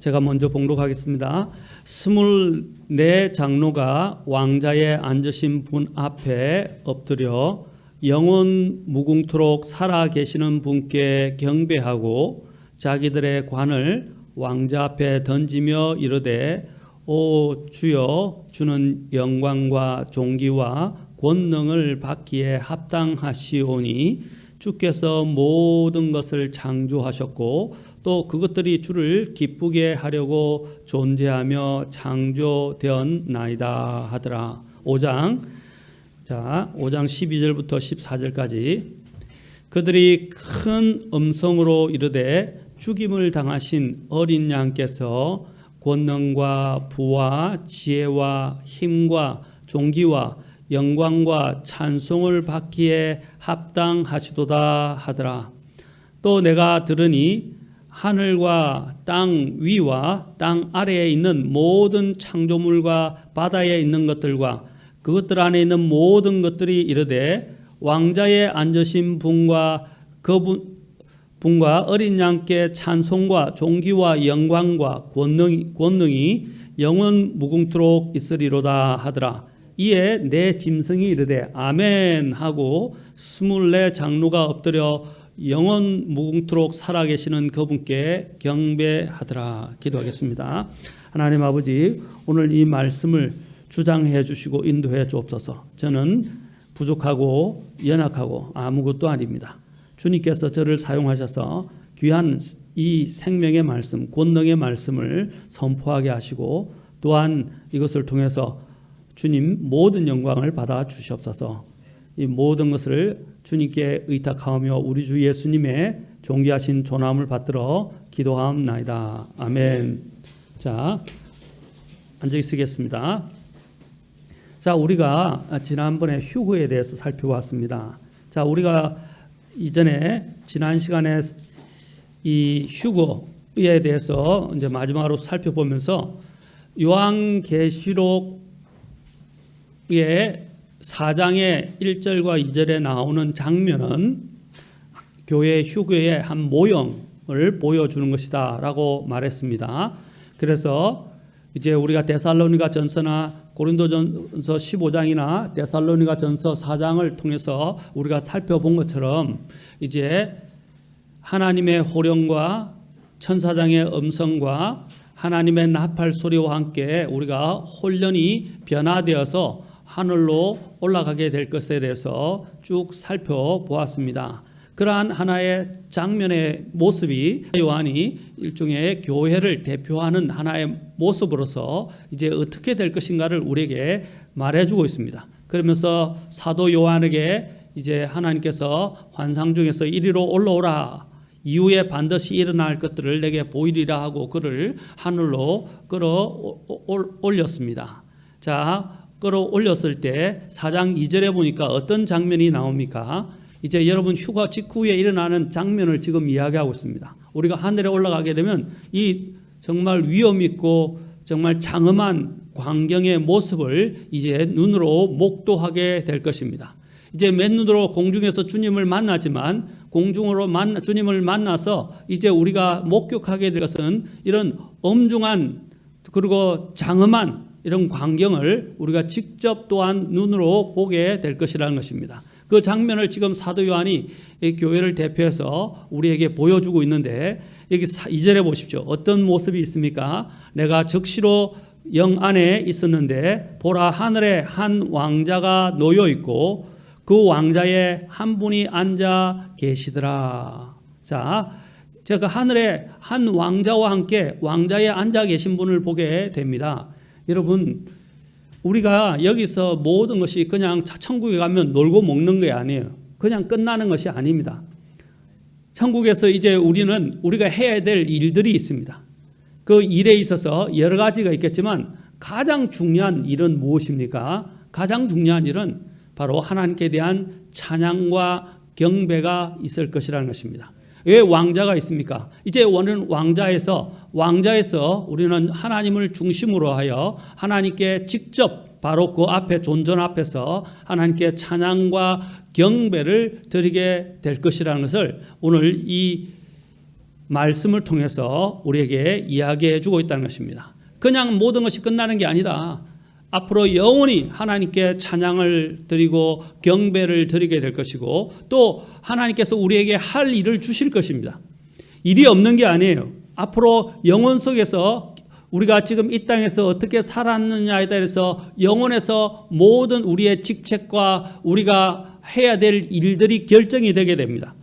제가 먼저 봉독하겠습니다. 24 장로가 왕자에 앉으신 분 앞에 엎드려 영원 무궁토록 살아 계시는 분께 경배하고 자기들의 관을 왕자 앞에 던지며 이르되 오 주여, 주는 영광과 존귀와 권능을 받기에 합당하시오니 주께서 모든 것을 창조하셨고 또 그것들이 주를 기쁘게 하려고 존재하며 창조되었나이다 하더라. 5장 12절부터 14절까지 그들이 큰 음성으로 이르되 죽임을 당하신 어린 양께서 권능과 부와 지혜와 힘과 존귀와 영광과 찬송을 받기에 합당하시도다 하더라. 또 내가 들으니 하늘과 땅 위와 땅 아래에 있는 모든 창조물과 바다에 있는 것들과 그것들 안에 있는 모든 것들이 이르되 왕자에 앉으신 분과 분과 어린 양께 찬송과 존귀와 영광과 권능이 영원 무궁토록 있으리로다 하더라. 이에 내 짐승이 이르되 아멘 하고 24 장로가 엎드려 영원 무궁토록 살아계시는 그분께 경배하더라. 기도하겠습니다. 하나님 아버지, 오늘 이 말씀을 주장해 주시고 인도해 주옵소서. 저는 부족하고 연약하고 아무것도 아닙니다. 주님께서 저를 사용하셔서 귀한 이 생명의 말씀, 권능의 말씀을 선포하게 하시고 또한 이것을 통해서 주님 모든 영광을 받아 주시옵소서. 이 모든 것을 주님께 의탁하며 우리 주 예수님의 존귀하신 존함을 받들어 기도하옵나이다. 아멘. 자, 앉아 있으겠습니다. 자, 우리가 지난번에 휴거에 대해서 살펴봤습니다. 자, 우리가 이전에 지난 시간에 이 휴거에 대해서 이제 마지막으로 살펴보면서 요한계시록의 4장의 1절과 2절에 나오는 장면은 교회 휴거의 한 모형을 보여주는 것이다 라고 말했습니다. 그래서 이제 우리가 데살로니가 전서나 고린도전서 15장이나 데살로니가 전서 4장을 통해서 우리가 살펴본 것처럼 이제 하나님의 호령과 천사장의 음성과 하나님의 나팔 소리와 함께 우리가 혼련이 변화되어서 하늘로 올라가게 될 것에 대해서 쭉 살펴보았습니다. 그러한 하나의 장면의 모습이 요한이 일종의 교회를 대표하는 하나의 모습으로서 이제 어떻게 될 것인가를 우리에게 말해주고 있습니다. 그러면서 사도 요한에게 이제 하나님께서 환상 중에서 이리로 올라오라, 이후에 반드시 일어날 것들을 내게 보이리라 하고 그를 하늘로 끌어올렸습니다. 자, 끌어올렸을 때 4장 2절에 보니까 어떤 장면이 나옵니까? 이제 여러분 휴가 직후에 일어나는 장면을 지금 이야기하고 있습니다. 우리가 하늘에 올라가게 되면 이 정말 위험 있고 정말 장엄한 광경의 모습을 이제 눈으로 목도하게 될 것입니다. 이제 맨눈으로 공중에서 주님을 만나지만 공중으로 주님을 만나서 이제 우리가 목격하게 될 것은 이런 엄중한 그리고 장엄한 이런 광경을 우리가 직접 또한 눈으로 보게 될 것이라는 것입니다. 그 장면을 지금 사도 요한이 교회를 대표해서 우리에게 보여주고 있는데 여기 2절에 보십시오. 어떤 모습이 있습니까? 내가 즉시로 영 안에 있었는데 보라, 하늘에 한 왕자가 놓여 있고 그 왕자에 한 분이 앉아 계시더라. 자, 제가 하늘에 한 왕자와 함께 왕자에 앉아 계신 분을 보게 됩니다. 여러분, 우리가 여기서 모든 것이 그냥 천국에 가면 놀고 먹는 게 아니에요. 그냥 끝나는 것이 아닙니다. 천국에서 이제 우리가 해야 될 일들이 있습니다. 그 일에 있어서 여러 가지가 있겠지만 가장 중요한 일은 무엇입니까? 가장 중요한 일은 바로 하나님께 대한 찬양과 경배가 있을 것이라는 것입니다. 왜 왕자가 있습니까? 이제 우리는 왕자에서 우리는 하나님을 중심으로 하여 하나님께 직접 바로 그 앞에 존전 앞에서 하나님께 찬양과 경배를 드리게 될 것이라는 것을 오늘 이 말씀을 통해서 우리에게 이야기해 주고 있다는 것입니다. 그냥 모든 것이 끝나는 게 아니다. 앞으로 영원히 하나님께 찬양을 드리고 경배를 드리게 될 것이고 또 하나님께서 우리에게 할 일을 주실 것입니다. 일이 없는 게 아니에요. 앞으로 영혼 속에서 우리가 지금 이 땅에서 어떻게 살았느냐에 대해서 영혼에서 모든 우리의 직책과 우리가 해야 될 일들이 결정이 되게 됩니다.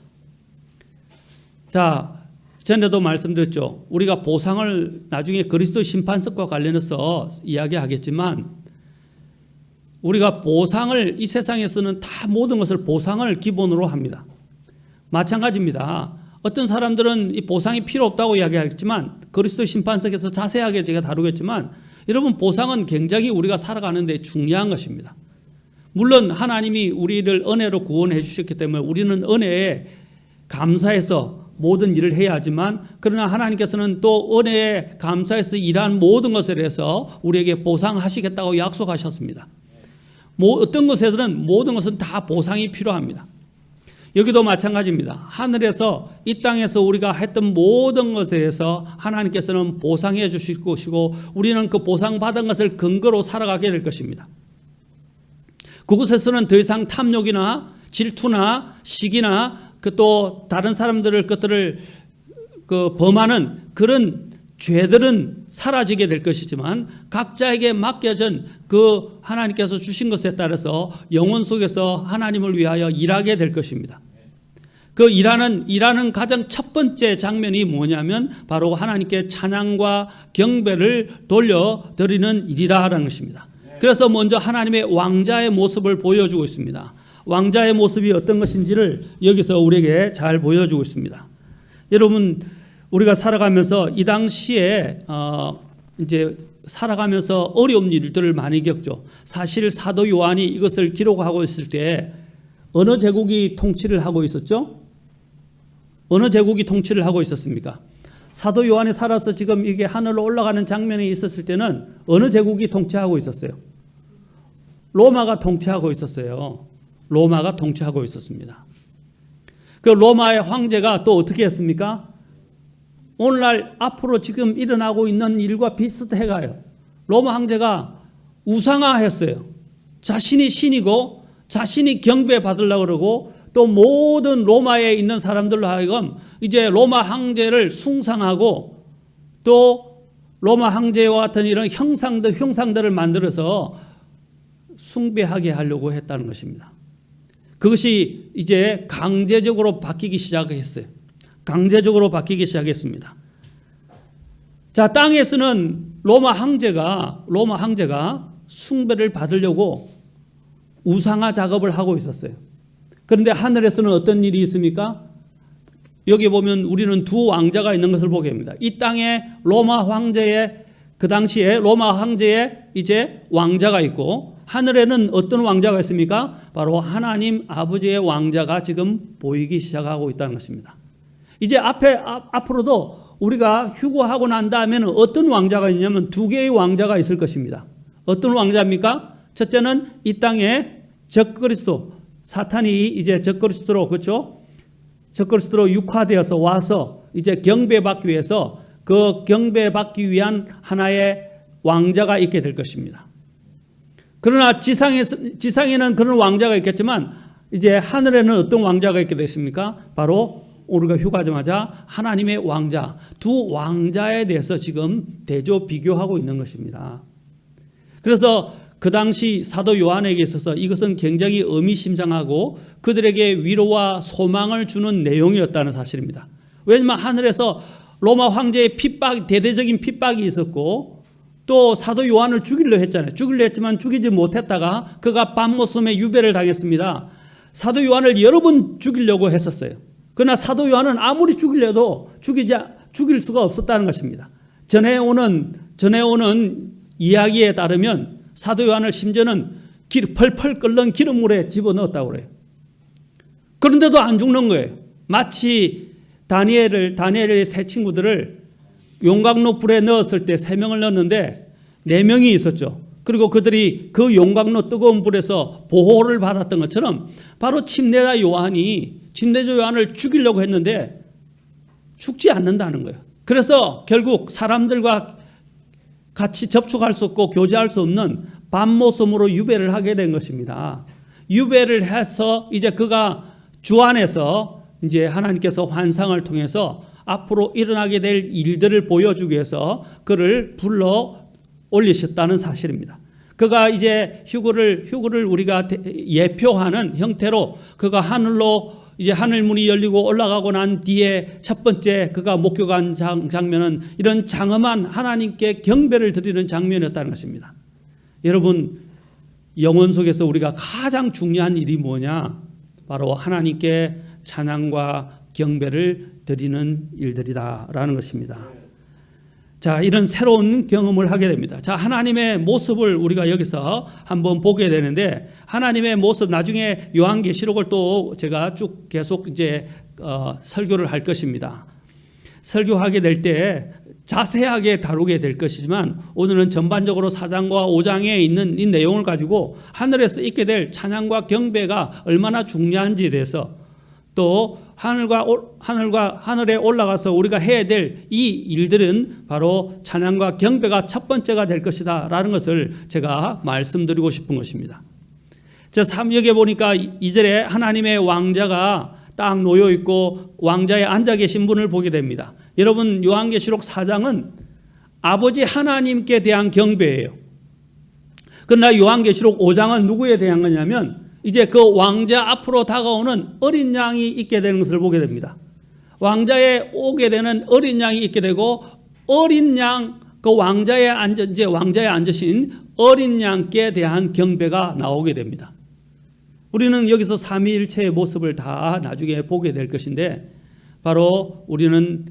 자, 전에도 말씀드렸죠. 우리가 보상을 나중에 그리스도 심판석과 관련해서 이야기하겠지만 우리가 보상을 이 세상에서는 다 모든 것을 보상을 기본으로 합니다. 마찬가지입니다. 어떤 사람들은 이 보상이 필요 없다고 이야기하겠지만 그리스도 심판석에서 자세하게 제가 다루겠지만 여러분 보상은 굉장히 우리가 살아가는 데 중요한 것입니다. 물론 하나님이 우리를 은혜로 구원해 주셨기 때문에 우리는 은혜에 감사해서 모든 일을 해야 하지만 그러나 하나님께서는 또 은혜에 감사해서 일한 모든 것에 대해서 우리에게 보상하시겠다고 약속하셨습니다. 어떤 것에든 모든 것은 다 보상이 필요합니다. 여기도 마찬가지입니다. 하늘에서 이 땅에서 우리가 했던 모든 것에 대해서 하나님께서는 보상해 주실 것이고 우리는 그 보상받은 것을 근거로 살아가게 될 것입니다. 그곳에서는 더 이상 탐욕이나 질투나 시기나 또 다른 사람들을 것들을 범하는 그런 죄들은 사라지게 될 것이지만 각자에게 맡겨진 그 하나님께서 주신 것에 따라서 영혼 속에서 하나님을 위하여 일하게 될 것입니다. 그 일하는 가장 첫 번째 장면이 뭐냐면 바로 하나님께 찬양과 경배를 돌려드리는 일이라는 것입니다. 그래서 먼저 하나님의 왕자의 모습을 보여주고 있습니다. 왕자의 모습이 어떤 것인지를 여기서 우리에게 잘 보여주고 있습니다. 여러분 우리가 살아가면서 이 당시에 이제 살아가면서 어려운 일들을 많이 겪죠. 사실 사도 요한이 이것을 기록하고 있을 때 어느 제국이 통치를 하고 있었죠? 어느 제국이 통치를 하고 있었습니까? 사도 요한이 살아서 지금 이게 하늘로 올라가는 장면이 있었을 때는 어느 제국이 통치하고 있었어요? 로마가 통치하고 있었어요. 로마가 통치하고 있었습니다. 그 로마의 황제가 또 어떻게 했습니까? 오늘날 앞으로 지금 일어나고 있는 일과 비슷해가요. 로마 황제가 우상화했어요. 자신이 신이고 자신이 경배받으려고 그러고 또 모든 로마에 있는 사람들로 하여금 이제 로마 황제를 숭상하고 또 로마 황제와 같은 이런 형상들을 만들어서 숭배하게 하려고 했다는 것입니다. 그것이 이제 강제적으로 바뀌기 시작했어요. 강제적으로 바뀌기 시작했습니다. 자, 땅에서는 로마 황제가 숭배를 받으려고 우상화 작업을 하고 있었어요. 그런데 하늘에서는 어떤 일이 있습니까? 여기 보면 우리는 두 왕자가 있는 것을 보게 됩니다. 이 땅에 로마 황제의 그 당시에 로마 황제의 이제 왕자가 있고 하늘에는 어떤 왕자가 있습니까? 바로 하나님 아버지의 왕자가 지금 보이기 시작하고 있다는 것입니다. 이제 앞으로도 우리가 휴거하고 난 다음에는 어떤 왕자가 있냐면 두 개의 왕자가 있을 것입니다. 어떤 왕자입니까? 첫째는 이 땅에 적그리스도, 사탄이 이제 적그리스도로, 그렇죠? 적그리스도로 육화되어서 와서 이제 경배받기 위해서 그 경배받기 위한 하나의 왕자가 있게 될 것입니다. 그러나 지상에는 그런 왕자가 있겠지만 이제 하늘에는 어떤 왕자가 있게 됐습니까? 바로 우리가 휴가하자마자 하나님의 왕자, 두 왕자에 대해서 지금 대조 비교하고 있는 것입니다. 그래서 그 당시 사도 요한에게 있어서 이것은 굉장히 의미심장하고 그들에게 위로와 소망을 주는 내용이었다는 사실입니다. 왜냐하면 하늘에서 로마 황제의 대대적인 핍박이 있었고 또 사도 요한을 죽이려 했잖아요. 죽이려 했지만 죽이지 못했다가 그가 밤모섬에 유배를 당했습니다. 사도 요한을 여러 번 죽이려고 했었어요. 그러나 사도 요한은 아무리 죽이려도 죽일 수가 없었다는 것입니다. 전해 오는 이야기에 따르면 사도 요한을 심지어는 펄펄 끓는 기름물에 집어넣었다고 그래요. 그런데도 안 죽는 거예요. 마치 다니엘의 세 친구들을 용광로 불에 넣었을 때 3명을 넣었는데 4명이 있었죠. 그리고 그들이 그 용광로 뜨거운 불에서 보호를 받았던 것처럼 바로 침례자 요한을 죽이려고 했는데 죽지 않는다는 거예요. 그래서 결국 사람들과 같이 접촉할 수 없고 교제할 수 없는 밤모섬으로 유배를 하게 된 것입니다. 유배를 해서 이제 그가 주 안에서 이제 하나님께서 환상을 통해서 앞으로 일어나게 될 일들을 보여주기 위해서 그를 불러 올리셨다는 사실입니다. 그가 이제 휴거를 우리가 예표하는 형태로 그가 하늘로 이제 하늘문이 열리고 올라가고 난 뒤에 첫 번째 그가 목격한 장면은 이런 장엄한 하나님께 경배를 드리는 장면이었다는 것입니다. 여러분, 영혼 속에서 우리가 가장 중요한 일이 뭐냐? 바로 하나님께 찬양과 경배를 드리는 일들이다라는 것입니다. 자, 이런 새로운 경험을 하게 됩니다. 자, 하나님의 모습을 우리가 여기서 한번 보게 되는데, 하나님의 모습, 나중에 요한계시록을 또 제가 쭉 계속 이제 설교를 할 것입니다. 설교하게 될 때 자세하게 다루게 될 것이지만, 오늘은 전반적으로 4장과 5장에 있는 이 내용을 가지고 하늘에서 있게 될 찬양과 경배가 얼마나 중요한지에 대해서, 또 하늘에 올라가서 우리가 해야 될 이 일들은 바로 찬양과 경배가 첫 번째가 될 것이다 라는 것을 제가 말씀드리고 싶은 것입니다. 자, 3역에 보니까 2절에 하나님의 왕자가 딱 놓여 있고 왕자에 앉아 계신 분을 보게 됩니다. 여러분, 요한계시록 4장은 아버지 하나님께 대한 경배예요. 그러나 요한계시록 5장은 누구에 대한 거냐면 이제 그 왕자 앞으로 다가오는 어린 양이 있게 되는 것을 보게 됩니다. 왕자에 오게 되는 어린 양이 있게 되고, 어린 양, 그 왕자에 앉으신 어린 양께 대한 경배가 나오게 됩니다. 우리는 여기서 삼위일체의 모습을 다 나중에 보게 될 것인데, 바로 우리는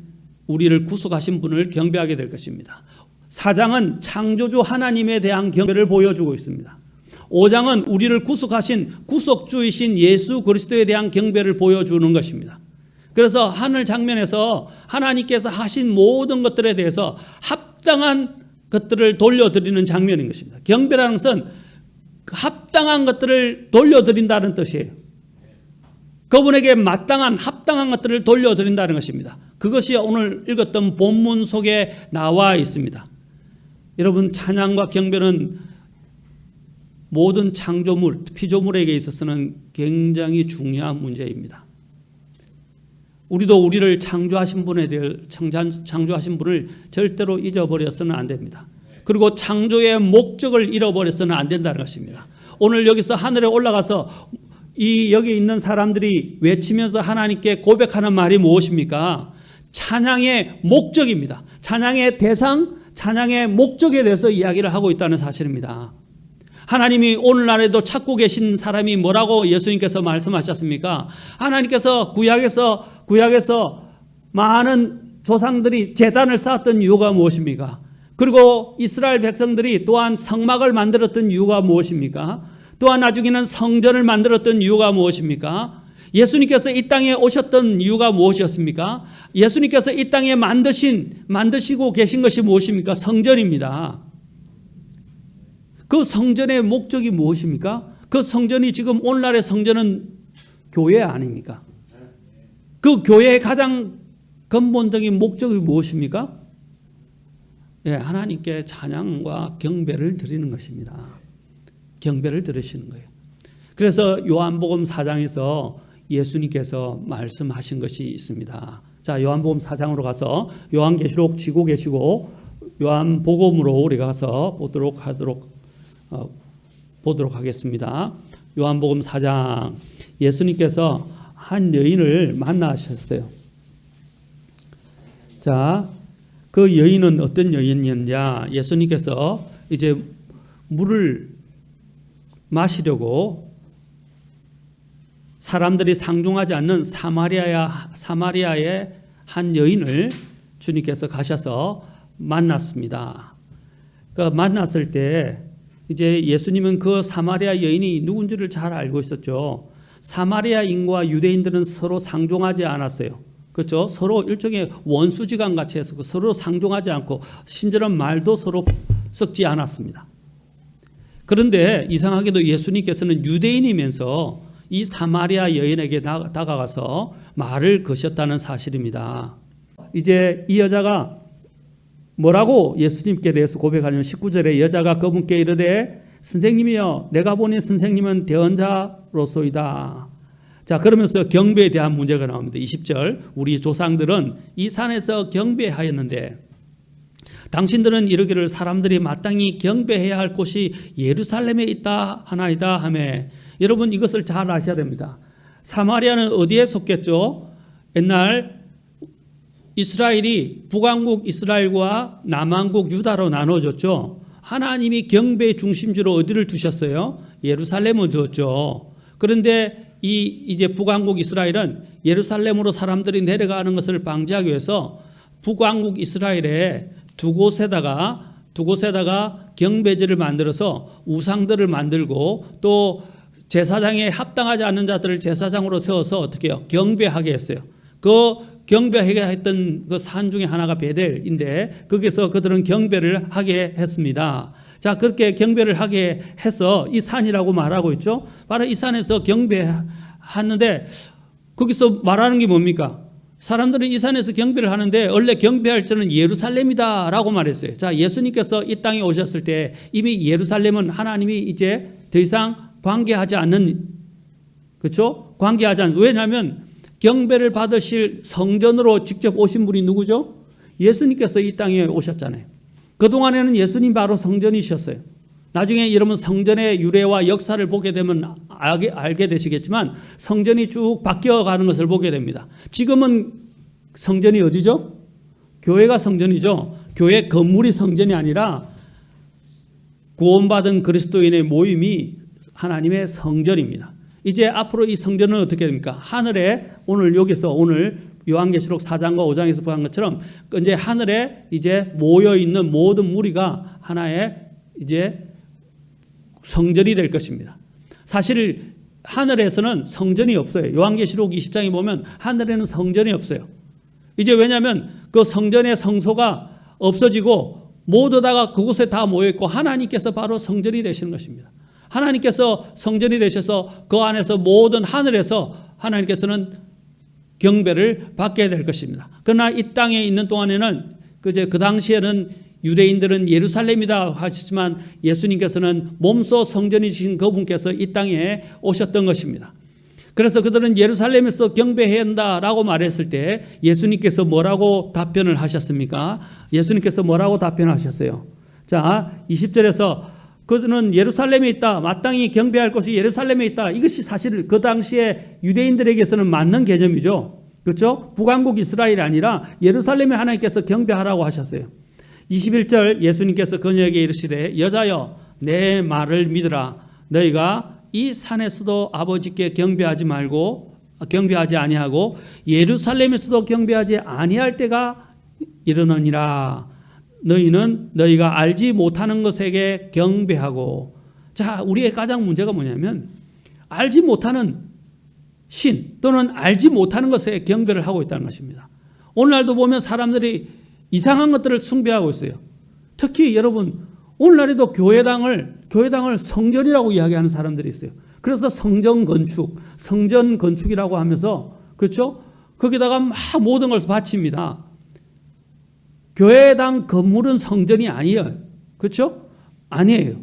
우리를 구속하신 분을 경배하게 될 것입니다. 4장은 창조주 하나님에 대한 경배를 보여주고 있습니다. 5장은 우리를 구속하신 구속주이신 예수 그리스도에 대한 경배를 보여주는 것입니다. 그래서 하늘 장면에서 하나님께서 하신 모든 것들에 대해서 합당한 것들을 돌려드리는 장면인 것입니다. 경배라는 것은 합당한 것들을 돌려드린다는 뜻이에요. 그분에게 마땅한 합당한 것들을 돌려드린다는 것입니다. 그것이 오늘 읽었던 본문 속에 나와 있습니다. 여러분, 찬양과 경배는 모든 창조물, 피조물에게 있어서는 굉장히 중요한 문제입니다. 우리도 우리를 창조하신 분에 대해 창조하신 분을 절대로 잊어버려서는 안 됩니다. 그리고 창조의 목적을 잃어버려서는 안 된다는 것입니다. 오늘 여기서 하늘에 올라가서 여기 있는 사람들이 외치면서 하나님께 고백하는 말이 무엇입니까? 찬양의 목적입니다. 찬양의 대상, 찬양의 목적에 대해서 이야기를 하고 있다는 사실입니다. 하나님이 오늘날에도 찾고 계신 사람이 뭐라고 예수님께서 말씀하셨습니까? 하나님께서 구약에서 많은 조상들이 제단을 쌓았던 이유가 무엇입니까? 그리고 이스라엘 백성들이 또한 성막을 만들었던 이유가 무엇입니까? 또한 나중에는 성전을 만들었던 이유가 무엇입니까? 예수님께서 이 땅에 오셨던 이유가 무엇이었습니까? 예수님께서 이 땅에 만드시고 계신 것이 무엇입니까? 성전입니다. 그 성전의 목적이 무엇입니까? 그 성전이 지금 오늘날의 성전은 교회 아닙니까? 그 교회의 가장 근본적인 목적이 무엇입니까? 예, 하나님께 찬양과 경배를 드리는 것입니다. 경배를 들으시는 거예요. 그래서 요한복음 4장에서 예수님께서 말씀하신 것이 있습니다. 자, 요한복음 4장으로 가서 요한계시록 지고 계시고 요한복음으로 우리가 가서 보도록 하겠습니다. 요한복음 4장, 예수님께서 한 여인을 만나셨어요. 자, 그 여인은 어떤 여인이었냐? 예수님께서 이제 물을 마시려고 사람들이 상종하지 않는 사마리아의 한 여인을 주님께서 가셔서 만났습니다. 그 만났을 때 이제 예수님은 그 사마리아 여인이 누군지를 잘 알고 있었죠. 사마리아인과 유대인들은 서로 상종하지 않았어요. 그렇죠? 서로 일종의 원수지간 같이 해서 서로 상종하지 않고 심지어는 말도 서로 섞지 않았습니다. 그런데 이상하게도 예수님께서는 유대인이면서 이 사마리아 여인에게 다가가서 말을 거셨다는 사실입니다. 이제 이 여자가 뭐라고 예수님께 대해서 고백하냐면 19절에 여자가 그분께 이르되 선생님이여 내가 보니 선생님은 대언자로소이다. 자, 그러면서 경배에 대한 문제가 나옵니다. 20절 우리 조상들은 이 산에서 경배하였는데 당신들은 이르기를 사람들이 마땅히 경배해야 할 곳이 예루살렘에 있다 하나이다 하며 여러분 이것을 잘 아셔야 됩니다. 사마리아는 어디에 속했죠? 옛날 이스라엘이 북왕국 이스라엘과 남왕국 유다로 나눠졌죠. 하나님이 경배의 중심지로 어디를 두셨어요? 예루살렘을 두었죠. 그런데 이제 북왕국 이스라엘은 예루살렘으로 사람들이 내려가는 것을 방지하기 위해서 북왕국 이스라엘에 두 곳에다가 경배제를 만들어서 우상들을 만들고 또 제사장에 합당하지 않는 자들을 제사장으로 세워서 어떻게 해요? 경배하게 했어요. 그 경배하게 했던 그 산 중에 하나가 베델인데 거기서 그들은 경배를 하게 했습니다. 자, 그렇게 경배를 하게 해서 이 산이라고 말하고 있죠. 바로 이 산에서 경배하는데 거기서 말하는 게 뭡니까? 사람들은 이 산에서 경배를 하는데 원래 경배할 때는 예루살렘이다라고 말했어요. 자, 예수님께서 이 땅에 오셨을 때 이미 예루살렘은 하나님이 이제 더 이상 관계하지 않는, 그렇죠? 관계하지 않는, 왜냐하면 경배를 받으실 성전으로 직접 오신 분이 누구죠? 예수님께서 이 땅에 오셨잖아요. 그동안에는 예수님 바로 성전이셨어요. 나중에 여러분 성전의 유래와 역사를 보게 되면 알게 되시겠지만 성전이 쭉 바뀌어가는 것을 보게 됩니다. 지금은 성전이 어디죠? 교회가 성전이죠. 교회 건물이 성전이 아니라 구원받은 그리스도인의 모임이 하나님의 성전입니다. 이제 앞으로 이 성전은 어떻게 됩니까? 하늘에 오늘 여기서 오늘 요한계시록 4장과 5장에서 보한 것처럼 이제 하늘에 이제 모여 있는 모든 무리가 하나의 이제 성전이 될 것입니다. 사실 하늘에서는 성전이 없어요. 요한계시록 20장에 보면 하늘에는 성전이 없어요. 이제 왜냐하면 그 성전의 성소가 없어지고 모두 다가 그곳에 다 모여 있고 하나님께서 바로 성전이 되시는 것입니다. 하나님께서 성전이 되셔서 그 안에서 모든 하늘에서 하나님께서는 경배를 받게 될 것입니다. 그러나 이 땅에 있는 동안에는 그 당시에는 유대인들은 예루살렘이다 하셨지만 예수님께서는 몸소 성전이신 그분께서 이 땅에 오셨던 것입니다. 그래서 그들은 예루살렘에서 경배해야 한다라고 말했을 때 예수님께서 뭐라고 답변을 하셨습니까? 예수님께서 뭐라고 답변하셨어요? 자, 20절에서 그들은 예루살렘에 있다. 마땅히 경배할 곳이 예루살렘에 있다. 이것이 사실 그 당시에 유대인들에게서는 맞는 개념이죠. 그렇죠? 북왕국 이스라엘이 아니라 예루살렘에 하나님께서 경배하라고 하셨어요. 21절 예수님께서 그녀에게 이르시되 여자여 내 말을 믿으라. 너희가 이 산에서도 아버지께 경배하지 아니하고 예루살렘에서도 경배하지 아니할 때가 이르느니라. 너희는 너희가 알지 못하는 것에게 경배하고. 자, 우리의 가장 문제가 뭐냐면 알지 못하는 신 또는 알지 못하는 것에 경배를 하고 있다는 것입니다. 오늘날도 보면 사람들이 이상한 것들을 숭배하고 있어요. 특히 여러분 오늘날에도 교회당을 성전이라고 이야기하는 사람들이 있어요. 그래서 성전 건축이라고 하면서 그렇죠? 거기다가 막 모든 걸 바칩니다. 교회당 건물은 성전이 아니에요. 그렇죠? 아니에요.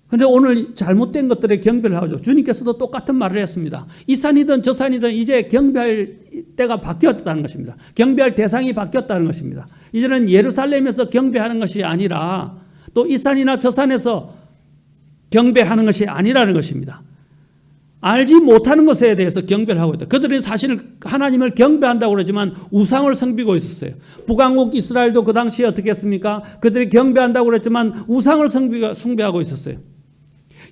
그런데 오늘 잘못된 것들에 경배를 하죠. 주님께서도 똑같은 말을 했습니다. 이 산이든 저 산이든 이제 경배할 때가 바뀌었다는 것입니다. 경배할 대상이 바뀌었다는 것입니다. 이제는 예루살렘에서 경배하는 것이 아니라 또 이 산이나 저 산에서 경배하는 것이 아니라는 것입니다. 알지 못하는 것에 대해서 경배를 하고 있다. 그들은 사실 하나님을 경배한다고 그러지만 우상을 섬기고 있었어요. 북왕국 이스라엘도 그 당시에 어떻게 했습니까? 그들이 경배한다고 그랬지만 우상을 숭배하고 있었어요.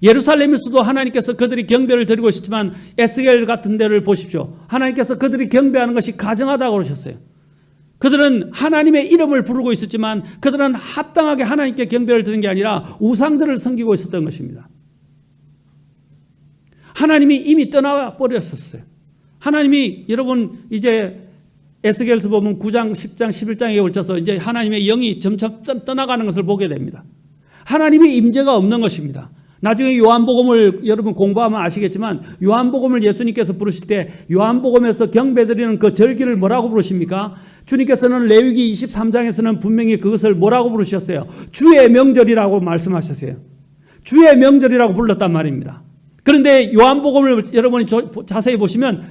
예루살렘에서도 하나님께서 그들이 경배를 드리고 있었지만 에스겔 같은 데를 보십시오. 하나님께서 그들이 경배하는 것이 가증하다고 그러셨어요. 그들은 하나님의 이름을 부르고 있었지만 그들은 합당하게 하나님께 경배를 드리는 게 아니라 우상들을 섬기고 있었던 것입니다. 하나님이 이미 떠나 버렸었어요. 하나님이 여러분 이제 에스겔서 보면 9장, 10장, 11장에 걸쳐서 이제 하나님의 영이 점점 떠나가는 것을 보게 됩니다. 하나님의 임재가 없는 것입니다. 나중에 요한복음을 여러분 공부하면 아시겠지만 요한복음을 예수님께서 부르실 때 요한복음에서 경배드리는 그 절기를 뭐라고 부르십니까? 주님께서는 레위기 23장에서는 분명히 그것을 뭐라고 부르셨어요? 주의 명절이라고 말씀하셨어요. 주의 명절이라고 불렀단 말입니다. 그런데 요한복음을 여러분이 자세히 보시면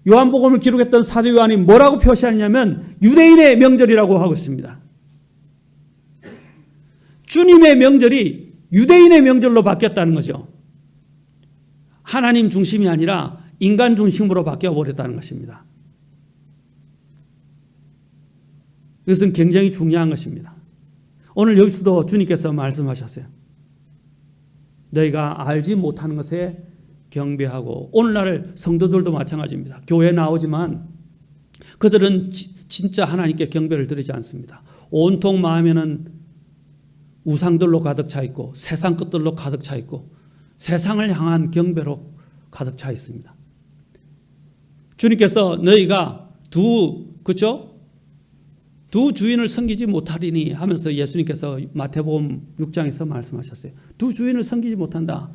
요한복음을 기록했던 사도 요한이 뭐라고 표시하냐면 유대인의 명절이라고 하고 있습니다. 주님의 명절이 유대인의 명절로 바뀌었다는 거죠. 하나님 중심이 아니라 인간 중심으로 바뀌어버렸다는 것입니다. 이것은 굉장히 중요한 것입니다. 오늘 여기서도 주님께서 말씀하셨어요. 너희가 알지 못하는 것에 경배하고, 오늘날 성도들도 마찬가지입니다. 교회에 나오지만 그들은 진짜 하나님께 경배를 드리지 않습니다. 온통 마음에는 우상들로 가득 차 있고 세상 것들로 가득 차 있고 세상을 향한 경배로 가득 차 있습니다. 주님께서 너희가 두 주인을 섬기지 못하리니 하면서 예수님께서 마태복음 6장에서 말씀하셨어요. 두 주인을 섬기지 못한다.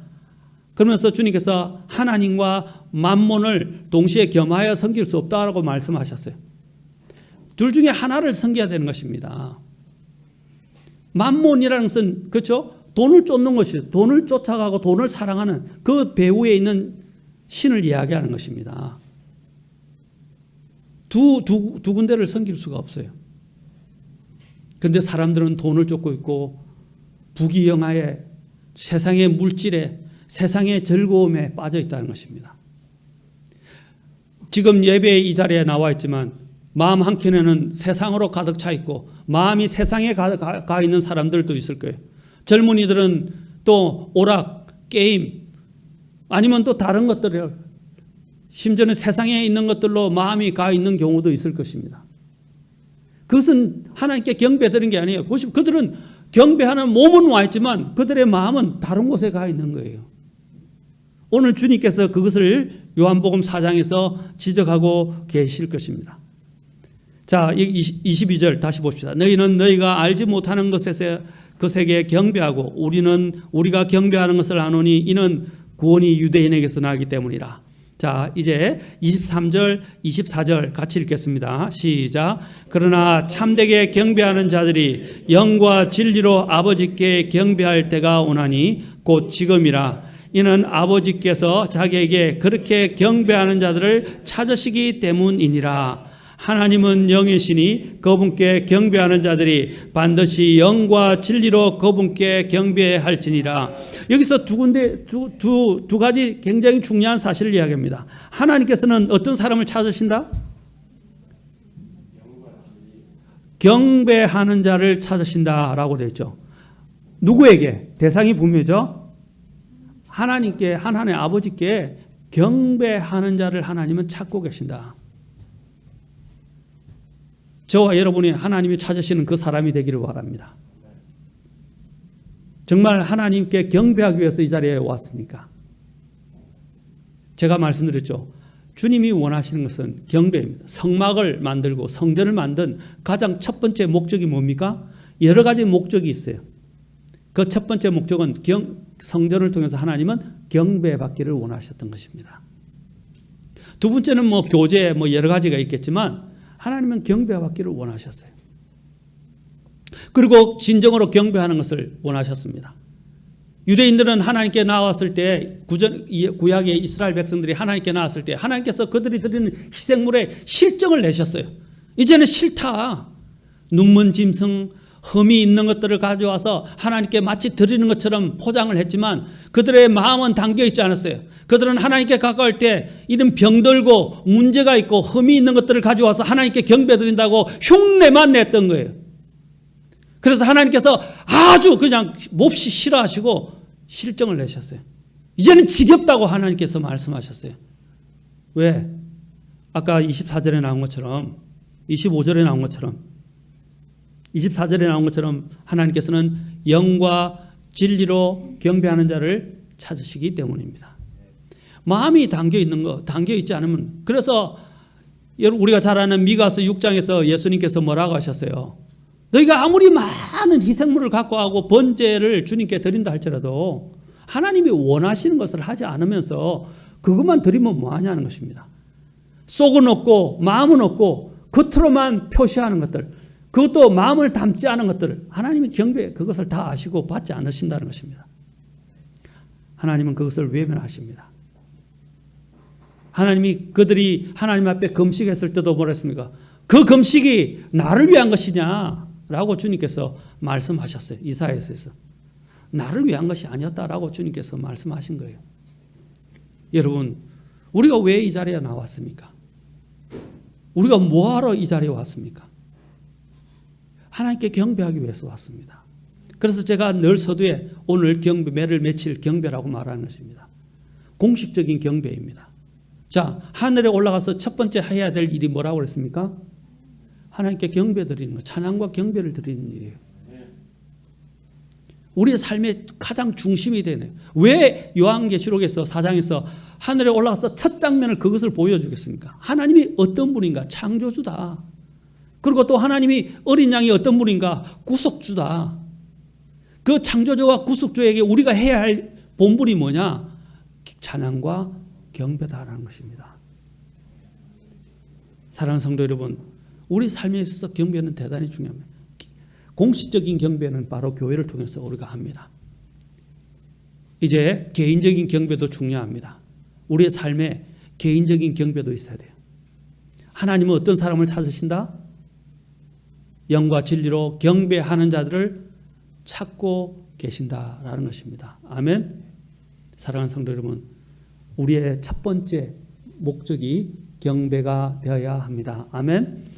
그러면서 주님께서 하나님과 만몬을 동시에 겸하여 섬길 수 없다라고 말씀하셨어요. 둘 중에 하나를 섬겨야 되는 것입니다. 만몬이라는 것은 돈을 쫓는 것이, 돈을 쫓아가고 돈을 사랑하는 그 배후에 있는 신을 이야기하는 것입니다. 두 군데를 섬길 수가 없어요. 그런데 사람들은 돈을 쫓고 있고 부귀영화에, 세상의 물질에, 세상의 즐거움에 빠져 있다는 것입니다. 지금 예배의 이 자리에 나와 있지만 마음 한켠에는 세상으로 가득 차 있고 마음이 세상에 가 있는 사람들도 있을 거예요. 젊은이들은 또 오락, 게임, 아니면 또 다른 것들, 심지어는 세상에 있는 것들로 마음이 가 있는 경우도 있을 것입니다. 그것은 하나님께 경배드리는 게 아니에요. 보시면 그들은 경배하는 몸은 와 있지만 그들의 마음은 다른 곳에 가 있는 거예요. 오늘 주님께서 그것을 요한복음 4장에서 지적하고 계실 것입니다. 자, 22절 다시 봅시다. 너희는 너희가 알지 못하는 것에게 경배하고 우리가 경배하는 것을 아노니 이는 구원이 유대인에게서 나기 때문이라. 자, 이제 23절, 24절 같이 읽겠습니다. 시작. 그러나 참되게 경배하는 자들이 영과 진리로 아버지께 경배할 때가 오나니 곧 지금이라. 이는 아버지께서 자기에게 그렇게 경배하는 자들을 찾으시기 때문이니라. 하나님은 영이시니 그분께 경배하는 자들이 반드시 영과 진리로 그분께 경배할지니라. 여기서 두 가지 굉장히 중요한 사실을 이야기합니다. 하나님께서는 어떤 사람을 찾으신다? 경배하는 자를 찾으신다라고 되어 있죠. 누구에게? 대상이 분명하죠. 하나님께, 하나님의 아버지께 경배하는 자를 하나님은 찾고 계신다. 저와 여러분이 하나님이 찾으시는 그 사람이 되기를 바랍니다. 정말 하나님께 경배하기 위해서 이 자리에 왔습니까? 제가 말씀드렸죠. 주님이 원하시는 것은 경배입니다. 성막을 만들고 성전을 만든 가장 첫 번째 목적이 뭡니까? 여러 가지 목적이 있어요. 그 첫 번째 목적은 성전을 통해서 하나님은 경배받기를 원하셨던 것입니다. 두 번째는 교제 여러 가지가 있겠지만 하나님은 경배받기를 원하셨어요. 그리고 진정으로 경배하는 것을 원하셨습니다. 유대인들은 하나님께 나왔을 때, 구약의 이스라엘 백성들이 하나님께 나왔을 때 하나님께서 그들이 드리는 희생물에 실정을 내셨어요. 이제는 싫다. 눈먼 짐승, 흠이 있는 것들을 가져와서 하나님께 마치 드리는 것처럼 포장을 했지만 그들의 마음은 담겨 있지 않았어요. 그들은 하나님께 가까울 때 이런 병들고 문제가 있고 흠이 있는 것들을 가져와서 하나님께 경배드린다고 흉내만 냈던 거예요. 그래서 하나님께서 아주 그냥 몹시 싫어하시고 실정을 내셨어요. 이제는 지겹다고 하나님께서 말씀하셨어요. 왜? 아까 24절에 나온 것처럼, 25절에 나온 것처럼, 24절에 나온 것처럼 하나님께서는 영과 진리로 경배하는 자를 찾으시기 때문입니다. 마음이 담겨 있지 않으면, 그래서 우리가 잘 아는 미가서 6장에서 예수님께서 뭐라고 하셨어요? 너희가 아무리 많은 희생물을 갖고 하고 번제를 주님께 드린다 할지라도 하나님이 원하시는 것을 하지 않으면서 그것만 드리면 뭐하냐는 것입니다. 속은 없고 마음은 없고 겉으로만 표시하는 것들, 그것도 마음을 담지 않은 것들을 하나님이 경배 그것을 다 아시고 받지 않으신다는 것입니다. 하나님은 그것을 외면하십니다. 하나님이 그들이 하나님 앞에 금식했을 때도 뭐라 했습니까? 그 금식이 나를 위한 것이냐라고 주님께서 말씀하셨어요. 이사야서에서. 나를 위한 것이 아니었다라고 주님께서 말씀하신 거예요. 여러분, 우리가 왜 이 자리에 나왔습니까? 우리가 뭐하러 이 자리에 왔습니까? 하나님께 경배하기 위해서 왔습니다. 그래서 제가 늘 서두에 오늘 경배, 매를 며칠 경배라고 말하는 것입니다. 공식적인 경배입니다. 자, 하늘에 올라가서 첫 번째 해야 될 일이 뭐라고 그랬습니까? 하나님께 경배 드리는 것, 찬양과 경배를 드리는 일이에요. 우리의 삶의 가장 중심이 되네요. 왜 요한계시록에서 4장에서 하늘에 올라가서 첫 장면을 그것을 보여주겠습니까? 하나님이 어떤 분인가? 창조주다. 그리고 또 하나님이 어린 양이 어떤 분인가? 구속주다. 그 창조주와 구속주에게 우리가 해야 할 본분이 뭐냐? 찬양과 경배다라는 것입니다. 사랑하는 성도 여러분, 우리 삶에 있어서 경배는 대단히 중요합니다. 공식적인 경배는 바로 교회를 통해서 우리가 합니다. 이제 개인적인 경배도 중요합니다. 우리의 삶에 개인적인 경배도 있어야 돼요. 하나님은 어떤 사람을 찾으신다? 영과 진리로 경배하는 자들을 찾고 계신다라는 것입니다. 아멘. 사랑하는 성도 여러분, 우리의 첫 번째 목적이 경배가 되어야 합니다. 아멘.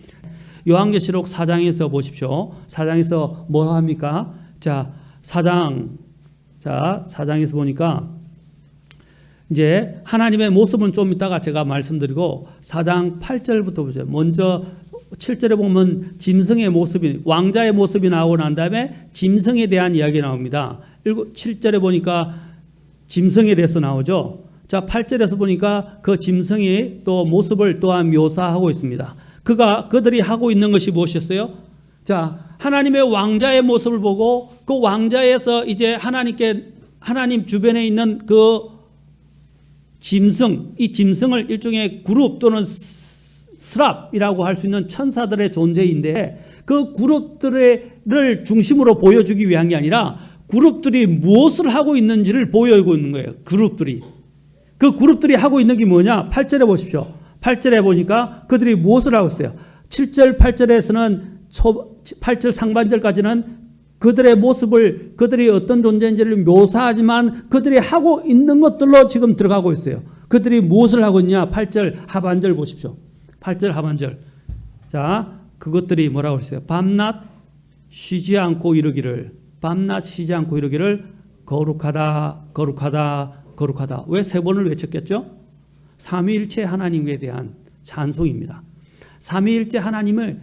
요한계시록 4장에서 보십시오. 4장에서 뭘 합니까? 자, 4장에서 보니까 이제 하나님의 모습은 좀 이따가 제가 말씀드리고 4장 8절부터 보죠. 먼저 7절에 보면 짐승의 모습이, 왕자의 모습이 나오고 난 다음에 짐승에 대한 이야기 나옵니다. 7절에 보니까 짐승에 대해서 나오죠. 자, 8절에서 보니까 그 짐승이 또 모습을 또한 묘사하고 있습니다. 그들이 하고 있는 것이 무엇이었어요? 자, 하나님의 왕자의 모습을 보고 그 왕자에서 이제 하나님 주변에 있는 그 짐승, 이 짐승을 일종의 그룹 또는 스랍이라고 할 수 있는 천사들의 존재인데 그 그룹들을 중심으로 보여주기 위한 게 아니라 그룹들이 무엇을 하고 있는지를 보여주고 있는 거예요. 그 그룹들이 하고 있는 게 뭐냐? 8절에 보십시오. 8절에 보니까 그들이 무엇을 하고 있어요? 7절, 8절에서는 8절 상반절까지는 그들의 모습을, 그들이 어떤 존재인지를 묘사하지만 그들이 하고 있는 것들로 지금 들어가고 있어요. 그들이 무엇을 하고 있냐? 8절 하반절 보십시오. 8절 하반절. 자, 그것들이 뭐라고 했어요? 밤낮 쉬지 않고 이르기를, 밤낮 쉬지 않고 이르기를 거룩하다, 거룩하다, 거룩하다. 왜 세 번을 외쳤겠죠? 삼위일체 하나님에 대한 찬송입니다. 삼위일체 하나님을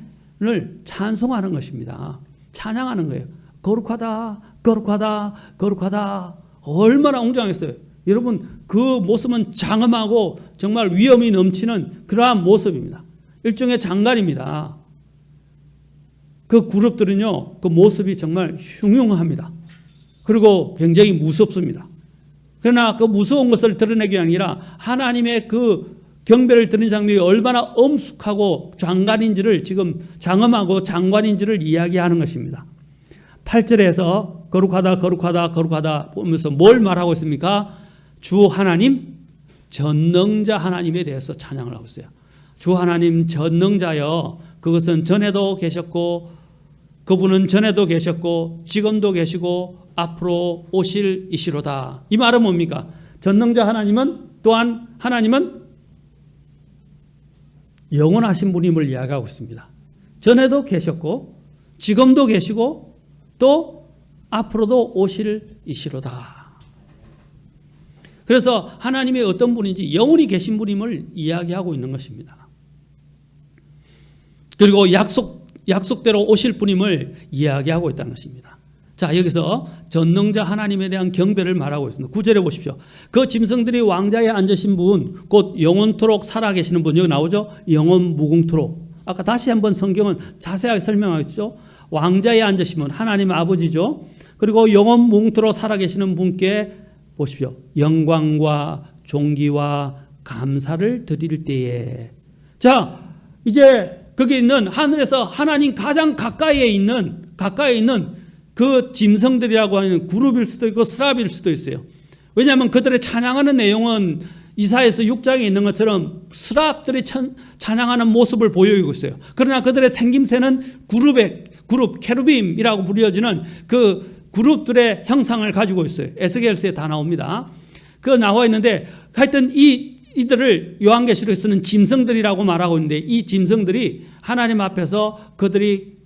찬송하는 것입니다. 찬양하는 거예요. 거룩하다, 거룩하다, 거룩하다. 얼마나 웅장했어요. 여러분, 그 모습은 장엄하고 정말 위엄이 넘치는 그러한 모습입니다. 일종의 장관입니다. 그 그룹들은요, 그 모습이 정말 흉흉합니다. 그리고 굉장히 무섭습니다. 그러나 그 무서운 것을 드러내기 아니라 하나님의 그 경배를 드리는 장면이 얼마나 엄숙하고 장관인지를 지금 장엄하고 장관인지를 이야기하는 것입니다. 8절에서 거룩하다, 거룩하다, 거룩하다 보면서 뭘 말하고 있습니까? 주 하나님, 전능자 하나님에 대해서 찬양을 하고 있어요. 주 하나님 전능자여, 그것은 전에도 계셨고 그분은 전에도 계셨고 지금도 계시고 앞으로 오실 이시로다. 이 말은 뭡니까? 전능자 하나님은, 또한 하나님은 영원하신 분임을 이야기하고 있습니다. 전에도 계셨고 지금도 계시고 또 앞으로도 오실 이시로다. 그래서 하나님이 어떤 분인지 영원히 계신 분임을 이야기하고 있는 것입니다. 그리고 약속대로 오실 분임을 이야기하고 있다는 것입니다. 자, 여기서 전능자 하나님에 대한 경배를 말하고 있습니다. 9절에 보십시오. 그 짐승들이 왕자에 앉으신 분, 곧 영원토록 살아계시는 분, 여기 나오죠? 영원 무궁토록. 아까 다시 한번 성경은 자세하게 설명하겠죠? 왕자에 앉으신 분, 하나님 아버지죠. 그리고 영원 무궁토록 살아계시는 분께 보십시오. 영광과 존귀와 감사를 드릴 때에. 자, 이제 거기 있는 하늘에서 하나님 가장 가까이에 있는 그 짐승들이라고 하는 그룹일 수도 있고 스랍일 수도 있어요. 왜냐하면 그들의 찬양하는 내용은 이사야서 6장에 있는 것처럼 스랍들이 찬양하는 모습을 보여주고 있어요. 그러나 그들의 생김새는 그룹 케루빔이라고 불려지는 그 그룹들의 형상을 가지고 있어요. 에스겔서에 다 나옵니다. 그 나와 있는데 하여튼 이들을 요한계시록에서는 짐승들이라고 말하고 있는데 이 짐승들이 하나님 앞에서 그들이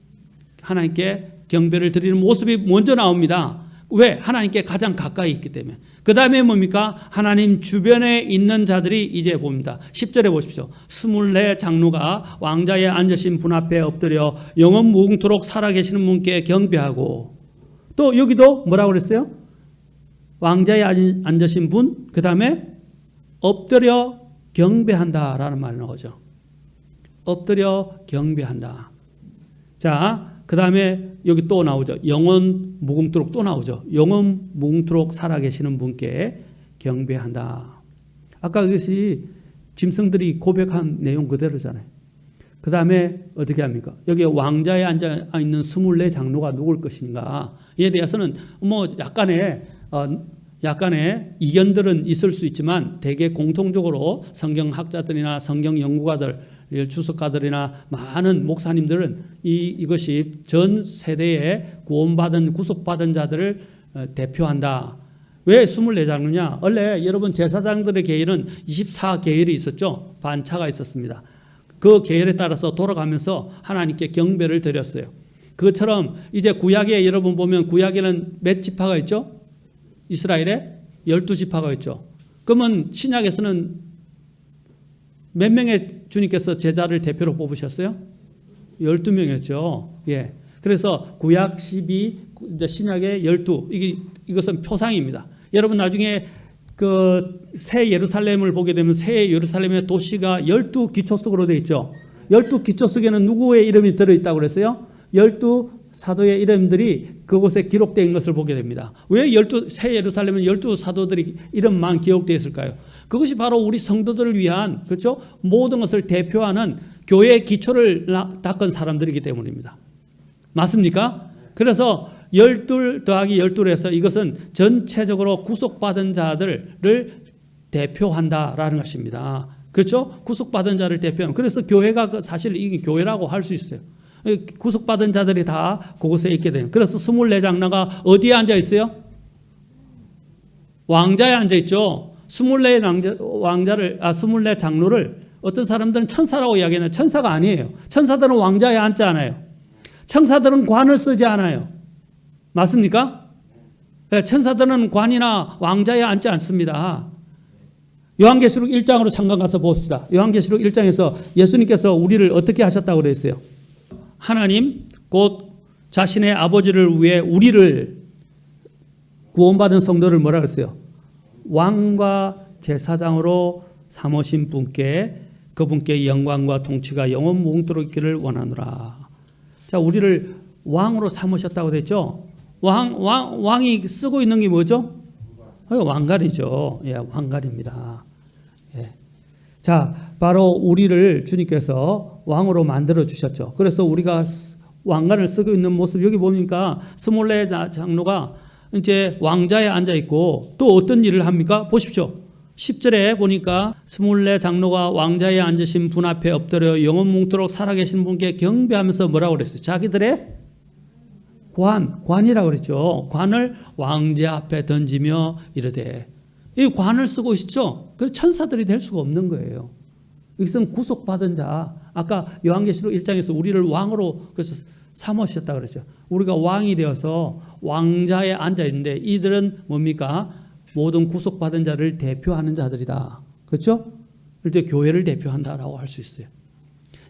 하나님께 경배를 드리는 모습이 먼저 나옵니다. 왜? 하나님께 가장 가까이 있기 때문에. 그 다음에 뭡니까? 하나님 주변에 있는 자들이 이제 봅니다. 10절에 보십시오. 24 장로가 왕자에 앉으신 분 앞에 엎드려 영원 무궁토록 살아계시는 분께 경배하고, 또 여기도 뭐라고 그랬어요? 왕자에 앉으신 분, 그 다음에 엎드려 경배한다라는 말이 나오죠. 엎드려 경배한다. 자, 그 다음에 여기 또 나오죠. 영원 무궁토록 또 나오죠. 영원 무궁토록 살아계시는 분께 경배한다. 아까 그것이 짐승들이 고백한 내용 그대로잖아요. 그 다음에 어떻게 합니까? 여기 왕자에 앉아있는 24 장로가 누굴 것인가? 이에 대해서는 뭐 약간의 이견들은 있을 수 있지만 대개 공통적으로 성경학자들이나 성경 연구가들, 주석가들이나 많은 목사님들은 이것이 전 세대에 구원받은 구속받은 자들을 대표한다. 왜 24장로냐? 원래 여러분 제사장들의 계율은 24계율이 있었죠. 반차가 있었습니다. 그 계율에 따라서 돌아가면서 하나님께 경배를 드렸어요. 그것처럼 이제 구약에 여러분 보면 구약에는 몇 지파가 있죠? 이스라엘에 12지파가 있죠. 그러면 신약에서는 몇 명의 주님께서 제자를 대표로 뽑으셨어요? 12명이었죠. 예. 그래서 구약 12, 이제 신약의 12. 이것은 표상입니다. 여러분 나중에 그 새 예루살렘을 보게 되면 새 예루살렘의 도시가 12기초석으로 되어 있죠. 12기초석에는 누구의 이름이 들어있다고 그랬어요? 12사도의 이름들이 그곳에 기록된 것을 보게 됩니다. 왜 새 예루살렘은 12사도들이 이름만 기록되어 있을까요? 그것이 바로 우리 성도들을 위한, 그렇죠? 모든 것을 대표하는 교회의 기초를 닦은 사람들이기 때문입니다. 맞습니까? 그래서 12 더하기 12를 해서 이것은 전체적으로 구속받은 자들을 대표한다라는 것입니다. 그렇죠? 구속받은 자를 대표하는. 그래서 교회가 사실 이게 교회라고 할 수 있어요. 구속받은 자들이 다 그곳에 있게 돼요. 그래서 24 장로가 어디에 앉아 있어요? 왕자에 앉아 있죠. 24 장로를 어떤 사람들은 천사라고 이야기하는 천사가 아니에요. 천사들은 왕자에 앉지 않아요. 천사들은 관을 쓰지 않아요. 맞습니까? 천사들은 관이나 왕자에 앉지 않습니다. 요한계시록 1장으로 잠깐 가서 봅시다. 요한계시록 1장에서 예수님께서 우리를 어떻게 하셨다고 그랬어요? 하나님 곧 자신의 아버지를 위해 우리를 구원받은 성도를 뭐라 그랬어요? 왕과 제사장으로 삼으신 분께 그분께 영광과 통치가 영원 무궁토록 있기를 원하노라. 자, 우리를 왕으로 삼으셨다고 됐죠? 왕이 쓰고 있는 게 뭐죠? 왕갈이죠. 예, 왕갈입니다. 예. 자, 바로 우리를 주님께서 왕으로 만들어 주셨죠. 그래서 우리가 왕관을 쓰고 있는 모습 여기 보니까 24 장로가 이제 왕자에 앉아 있고 또 어떤 일을 합니까? 보십시오. 10절에 보니까 24 장로가 왕자에 앉으신 분 앞에 엎드려 영원 뭉토록 살아계신 분께 경배하면서 뭐라고 그랬어요? 자기들의 관이라고 그랬죠. 관을 왕자 앞에 던지며 이르되, 이 관을 쓰고 있죠. 그래서 천사들이 될 수가 없는 거예요. 이것은 구속받은 자. 아까 요한계시록 1장에서 우리를 왕으로 그래서 삼으셨다고 그랬죠. 우리가 왕이 되어서 왕자에 앉아 있는데 이들은 뭡니까? 모든 구속받은 자를 대표하는 자들이다. 그렇죠? 그럴 교회를 대표한다라고 할 수 있어요.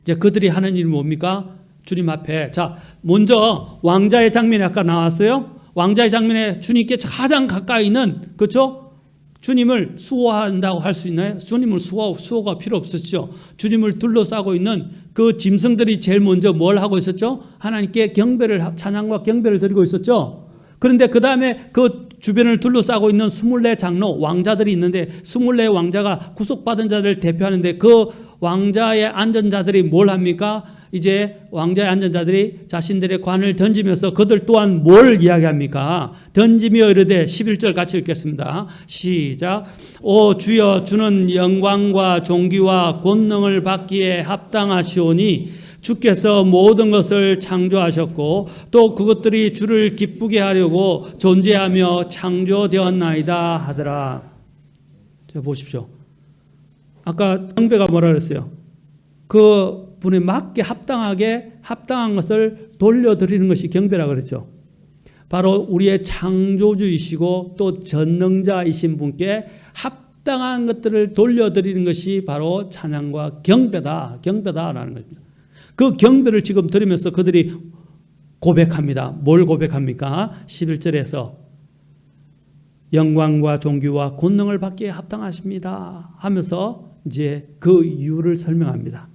이제 그들이 하는 일이 뭡니까? 주님 앞에. 자, 먼저 왕자의 장면이 아까 나왔어요. 왕자의 장면에 주님께 가장 가까이 있는, 그렇죠? 주님을 수호한다고 할 수 있나요? 주님을 수호가 필요 없었죠. 주님을 둘러싸고 있는 그 짐승들이 제일 먼저 뭘 하고 있었죠? 하나님께 찬양과 경배를 드리고 있었죠. 그런데 그 다음에 그 주변을 둘러싸고 있는 24 장로, 왕자들이 있는데 24 왕자가 구속받은 자들을 대표하는데 그 왕자의 앉은 자들이 뭘 합니까? 이제 왕좌에 앉은 자들이 자신들의 관을 던지면서 그들 또한 뭘 이야기합니까? 던지며 이르되 11절 같이 읽겠습니다. 시작. 오 주여 주는 영광과 존귀와 권능을 받기에 합당하시오니 주께서 모든 것을 창조하셨고 또 그것들이 주를 기쁘게 하려고 존재하며 창조되었나이다 하더라. 자 보십시오. 아까 경배가 뭐라 그랬어요? 그 분에 맞게 합당한 것을 돌려드리는 것이 경배라고 그랬죠. 바로 우리의 창조주이시고 또 전능자이신 분께 합당한 것들을 돌려드리는 것이 바로 찬양과 경배다라는 겁니다. 그 경배를 지금 들으면서 그들이 고백합니다. 뭘 고백합니까? 11절에서 영광과 존귀와 권능을 받기에 합당하십니다 하면서 이제 그 이유를 설명합니다.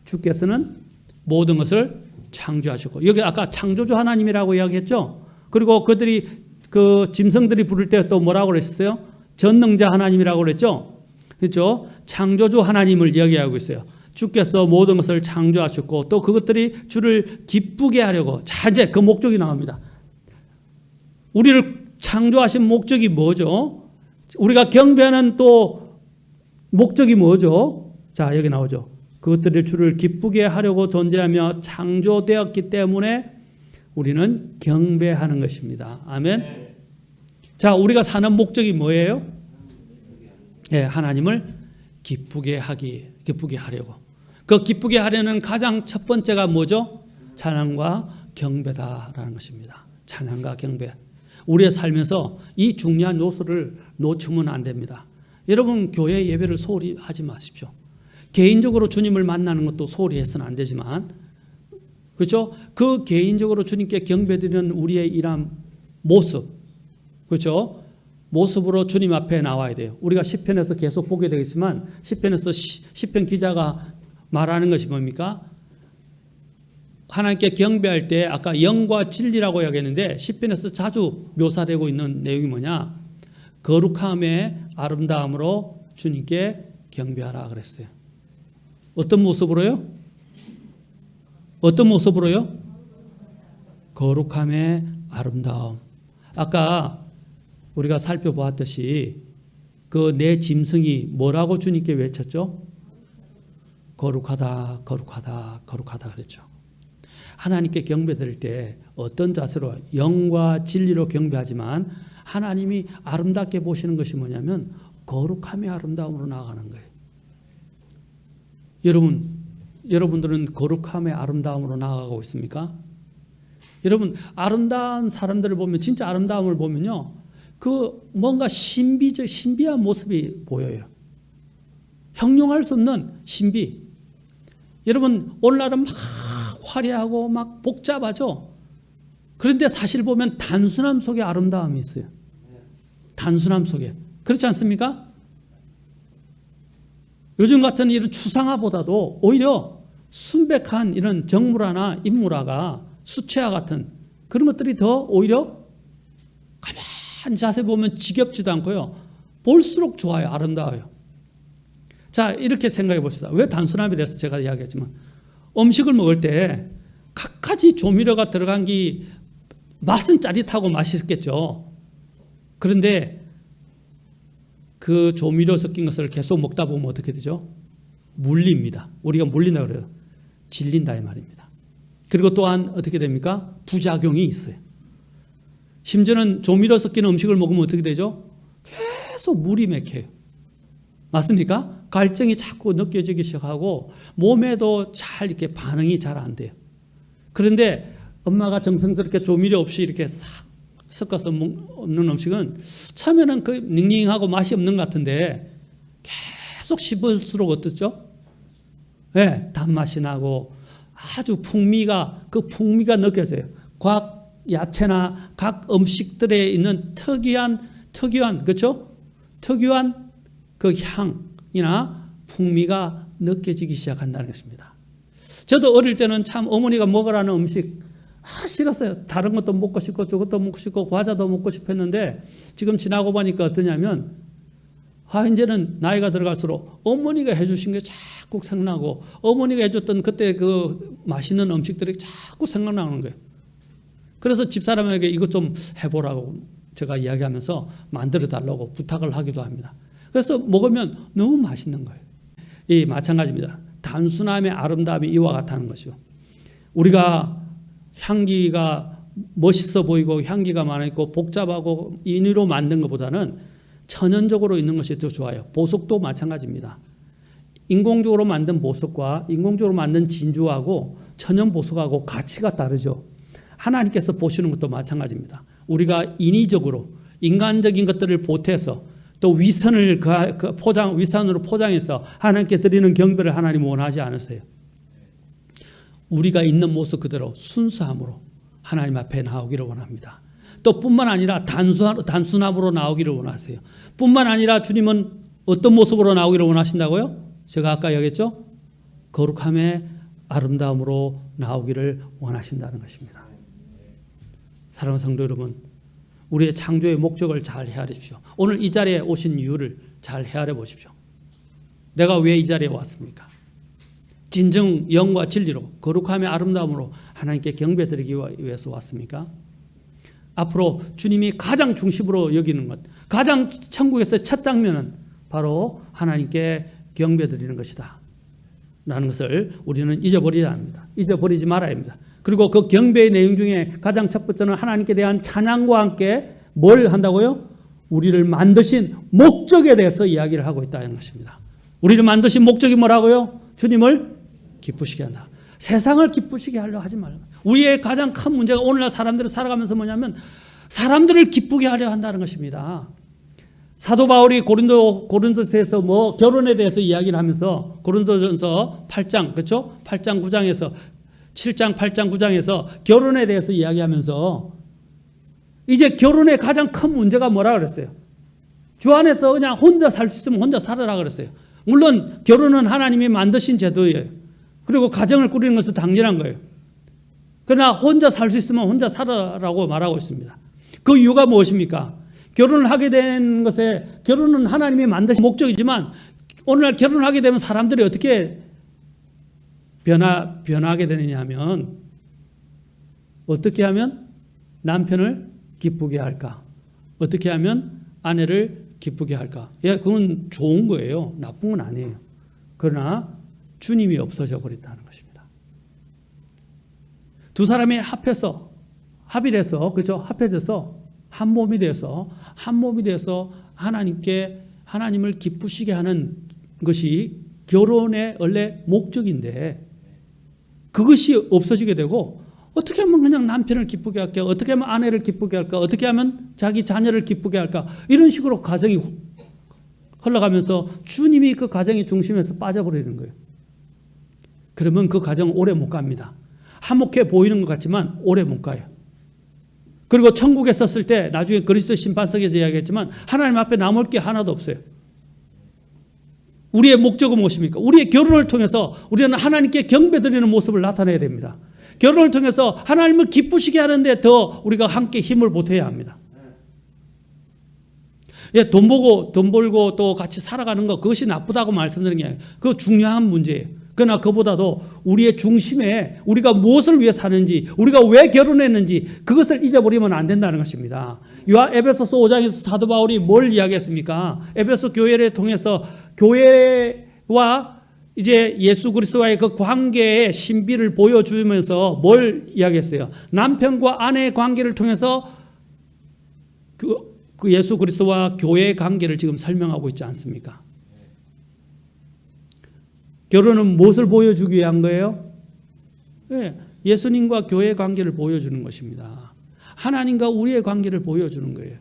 주께서는 모든 것을 창조하셨고, 여기 아까 창조주 하나님이라고 이야기했죠. 그리고 그들이 그 짐승들이 부를 때 또 뭐라고 그랬어요? 전능자 하나님이라고 그랬죠. 그렇죠? 창조주 하나님을 이야기하고 있어요. 주께서 모든 것을 창조하셨고 또 그것들이 주를 기쁘게 하려고. 자, 이제 그 목적이 나옵니다. 우리를 창조하신 목적이 뭐죠? 우리가 경배하는 또 목적이 뭐죠? 자, 여기 나오죠. 그것들이 주를 기쁘게 하려고 존재하며 창조되었기 때문에 우리는 경배하는 것입니다. 아멘. 자, 우리가 사는 목적이 뭐예요? 네, 하나님을 기쁘게 하려고. 그 기쁘게 하려는 가장 첫 번째가 뭐죠? 찬양과 경배다라는 것입니다. 찬양과 경배. 우리의 살면서 이 중요한 요소를 놓치면 안 됩니다. 여러분 교회 예배를 소홀히 하지 마십시오. 개인적으로 주님을 만나는 것도 소홀히 해서는 안 되지만, 그렇죠? 그 개인적으로 주님께 경배드리는 우리의 이런 모습, 그렇죠? 모습으로 주님 앞에 나와야 돼요. 우리가 시편에서 계속 보게 되겠지만 시편에서 시편 기자가 말하는 것이 뭡니까? 하나님께 경배할 때 아까 영과 진리라고 이야기했는데 시편에서 자주 묘사되고 있는 내용이 뭐냐? 거룩함의 아름다움으로 주님께 경배하라 그랬어요. 어떤 모습으로요? 어떤 모습으로요? 거룩함의 아름다움. 아까 우리가 살펴보았듯이 그 내 짐승이 뭐라고 주님께 외쳤죠? 거룩하다, 거룩하다, 거룩하다 그랬죠. 하나님께 경배드릴 때 어떤 자세로 영과 진리로 경배하지만 하나님이 아름답게 보시는 것이 뭐냐면 거룩함의 아름다움으로 나아가는 거예요. 여러분들은 거룩함의 아름다움으로 나아가고 있습니까? 여러분 아름다운 사람들을 보면 진짜 아름다움을 보면요. 그 뭔가 신비한 모습이 보여요. 형용할 수 없는 신비. 여러분 오늘날은 막 화려하고 막 복잡하죠. 그런데 사실 보면 단순함 속에 아름다움이 있어요. 단순함 속에. 그렇지 않습니까? 요즘 같은 이런 추상화보다도 오히려 순백한 이런 정물화나 인물화가 수채화 같은 그런 것들이 더 오히려 가만히 자세히 보면 지겹지도 않고요. 볼수록 좋아요. 아름다워요. 자, 이렇게 생각해 봅시다. 왜 단순함에 대해서 제가 이야기했지만 음식을 먹을 때 갖가지 조미료가 들어간 게 맛은 짜릿하고 맛있겠죠. 그런데 그 조미료 섞인 것을 계속 먹다 보면 어떻게 되죠? 물립니다. 우리가 물린다 그래요. 질린다 이 말입니다. 그리고 또한 어떻게 됩니까? 부작용이 있어요. 심지어는 조미료 섞인 음식을 먹으면 어떻게 되죠? 계속 물이 막혀요. 맞습니까? 갈증이 자꾸 느껴지기 시작하고 몸에도 잘 이렇게 반응이 잘 안 돼요. 그런데 엄마가 정성스럽게 조미료 없이 이렇게 싹 섞어서 먹는 음식은 처음에는 그 닝닝하고 맛이 없는 것 같은데 계속 씹을수록 어떻죠? 네, 단맛이 나고 아주 풍미가 느껴져요. 각 야채나 각 음식들에 있는 특유한 그렇죠? 특유한 그 향이나 풍미가 느껴지기 시작한다는 것입니다. 저도 어릴 때는 참 어머니가 먹으라는 음식 싫었어요. 다른 것도 먹고 싶고 저것도 먹고 싶고 과자도 먹고 싶었는데 지금 지나고 보니까 어떠냐면 이제는 나이가 들어갈수록 어머니가 해주신 게 자꾸 생각나고 어머니가 해줬던 그때 그 맛있는 음식들이 자꾸 생각나는 거예요. 그래서 집사람에게 이것 좀 해보라고 제가 이야기하면서 만들어 달라고 부탁을 하기도 합니다. 그래서 먹으면 너무 맛있는 거예요. 이 마찬가지입니다. 단순함의 아름다움이 이와 같다는 것이요. 우리가 향기가 멋있어 보이고 향기가 많고 복잡하고 인위로 만든 것보다는 천연적으로 있는 것이 더 좋아요. 보석도 마찬가지입니다. 인공적으로 만든 보석과 인공적으로 만든 진주하고 천연 보석하고 가치가 다르죠. 하나님께서 보시는 것도 마찬가지입니다. 우리가 인위적으로 인간적인 것들을 보태서 또 위선을 위선으로 포장해서 하나님께 드리는 경배를 하나님은 원하지 않으세요. 우리가 있는 모습 그대로 순수함으로 하나님 앞에 나오기를 원합니다. 또 뿐만 아니라 단순함으로 나오기를 원하세요. 뿐만 아니라 주님은 어떤 모습으로 나오기를 원하신다고요? 제가 아까 얘기했죠? 거룩함의 아름다움으로 나오기를 원하신다는 것입니다. 사랑하는 성도 여러분, 우리의 창조의 목적을 잘 헤아리십시오. 오늘 이 자리에 오신 이유를 잘 헤아려 보십시오. 내가 왜 이 자리에 왔습니까? 진정 영과 진리로 거룩함의 아름다움으로 하나님께 경배드리기 위해서 왔습니까? 앞으로 주님이 가장 중심으로 여기는 것, 가장 천국에서 첫 장면은 바로 하나님께 경배드리는 것이다 라는 것을 우리는 잊어버리지 합니다. 잊어버리지 말아야 합니다. 그리고 그 경배의 내용 중에 가장 첫 번째는 하나님께 대한 찬양과 함께 뭘 한다고요? 우리를 만드신 목적에 대해서 이야기를 하고 있다는 것입니다. 우리를 만드신 목적이 뭐라고요? 주님을 기쁘시게 한다. 세상을 기쁘시게 하려 하지 말고. 우리의 가장 큰 문제가 오늘날 사람들을 살아가면서 뭐냐면 사람들을 기쁘게 하려 한다는 것입니다. 사도 바울이 고린도서에서 뭐 결혼에 대해서 이야기를 하면서 고린도전서 8장, 그렇죠? 8장 9장에서 7장, 8장, 9장에서 결혼에 대해서 이야기하면서 이제 결혼의 가장 큰 문제가 뭐라 그랬어요? 주 안에서 그냥 혼자 살 수 있으면 혼자 살아라 그랬어요. 물론 결혼은 하나님이 만드신 제도예요. 그리고 가정을 꾸리는 것은 당연한 거예요. 그러나 혼자 살 수 있으면 혼자 살아라고 말하고 있습니다. 그 이유가 무엇입니까? 결혼을 하게 된 것에 결혼은 하나님이 만드신 목적이지만 오늘날 결혼을 하게 되면 사람들이 어떻게 변하게 되느냐 하면 어떻게 하면 남편을 기쁘게 할까? 어떻게 하면 아내를 기쁘게 할까? 예, 그건 좋은 거예요. 나쁜 건 아니에요. 그러나 주님이 없어져 버린다는 것입니다. 두 사람이 합의해서 그죠? 합해져서 한 몸이 돼서 하나님을 기쁘시게 하는 것이 결혼의 원래 목적인데 그것이 없어지게 되고 어떻게 하면 그냥 남편을 기쁘게 할까? 어떻게 하면 아내를 기쁘게 할까? 어떻게 하면 자기 자녀를 기쁘게 할까? 이런 식으로 가정이 흘러가면서 주님이 그 가정의 중심에서 빠져버리는 거예요. 그러면 그 가정은 오래 못 갑니다. 화목해 보이는 것 같지만 오래 못 가요. 그리고 천국에 썼을 때 나중에 그리스도 심판석에서 이야기했지만 하나님 앞에 남을 게 하나도 없어요. 우리의 목적은 무엇입니까? 우리의 결혼을 통해서 우리는 하나님께 경배드리는 모습을 나타내야 됩니다. 결혼을 통해서 하나님을 기쁘시게 하는데 더 우리가 함께 힘을 보태야 합니다. 예, 돈 벌고 또 같이 살아가는 거 그것이 나쁘다고 말씀드리는 게 아니에요. 그거 중요한 문제예요. 그러나 그보다도 우리의 중심에 우리가 무엇을 위해 사는지, 우리가 왜 결혼했는지 그것을 잊어버리면 안 된다는 것입니다. 에베소서 5장에서 사도 바울이 뭘 이야기했습니까? 에베소 교회를 통해서 교회와 이제 예수 그리스도와의 그 관계의 신비를 보여주면서 뭘 이야기했어요? 남편과 아내의 관계를 통해서 그 예수 그리스도와 교회의 관계를 지금 설명하고 있지 않습니까? 결혼은 무엇을 보여주기 위한 거예요? 네, 예수님과 교회의 관계를 보여주는 것입니다. 하나님과 우리의 관계를 보여주는 거예요.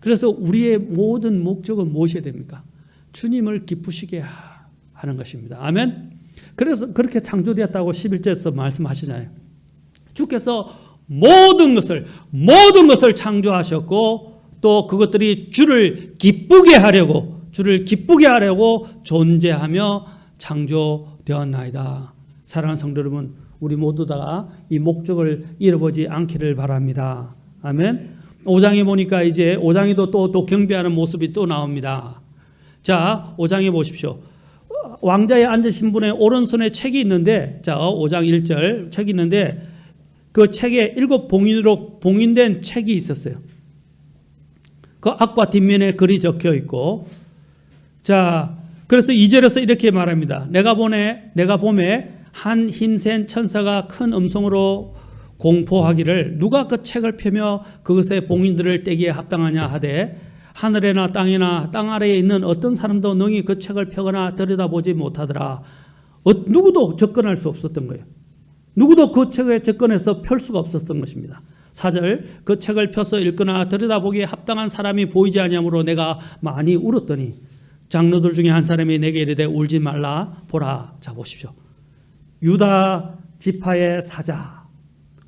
그래서 우리의 모든 목적은 무엇이 됩니까? 주님을 기쁘시게 하는 것입니다. 아멘. 그래서 그렇게 창조되었다고 11절에서 말씀하시잖아요. 주께서 모든 것을 창조하셨고 또 그것들이 주를 기쁘게 하려고 존재하며 창조되었나이다. 사랑하는 성도 여러분, 우리 모두 다 이 목적을 잃어버리지 않기를 바랍니다. 아멘. 5장에 보니까 이제 5장에도 또 경배하는 모습이 또 나옵니다. 자, 5장에 보십시오. 왕자에 앉으신 분의 오른손에 책이 있는데, 자, 5장 1절 책이 있는데 그 책에 7봉인으로 봉인된 책이 있었어요. 그 앞과 뒷면에 글이 적혀 있고, 자, 그래서 2절에서 이렇게 말합니다. 내가 봄에 한 힘센 천사가 큰 음성으로 공포하기를 누가 그 책을 펴며 그것의 봉인들을 떼기에 합당하냐 하되 하늘에나 땅에나 땅 아래에 있는 어떤 사람도 능히 그 책을 펴거나 들여다보지 못하더라. 누구도 접근할 수 없었던 거예요. 누구도 그 책에 접근해서 펼 수가 없었던 것입니다. 4절 그 책을 펴서 읽거나 들여다보기에 합당한 사람이 보이지 아니하므로 내가 많이 울었더니 장로들 중에 한 사람이 내게 이르되 울지 말라 보라. 자, 보십시오. 유다 지파의 사자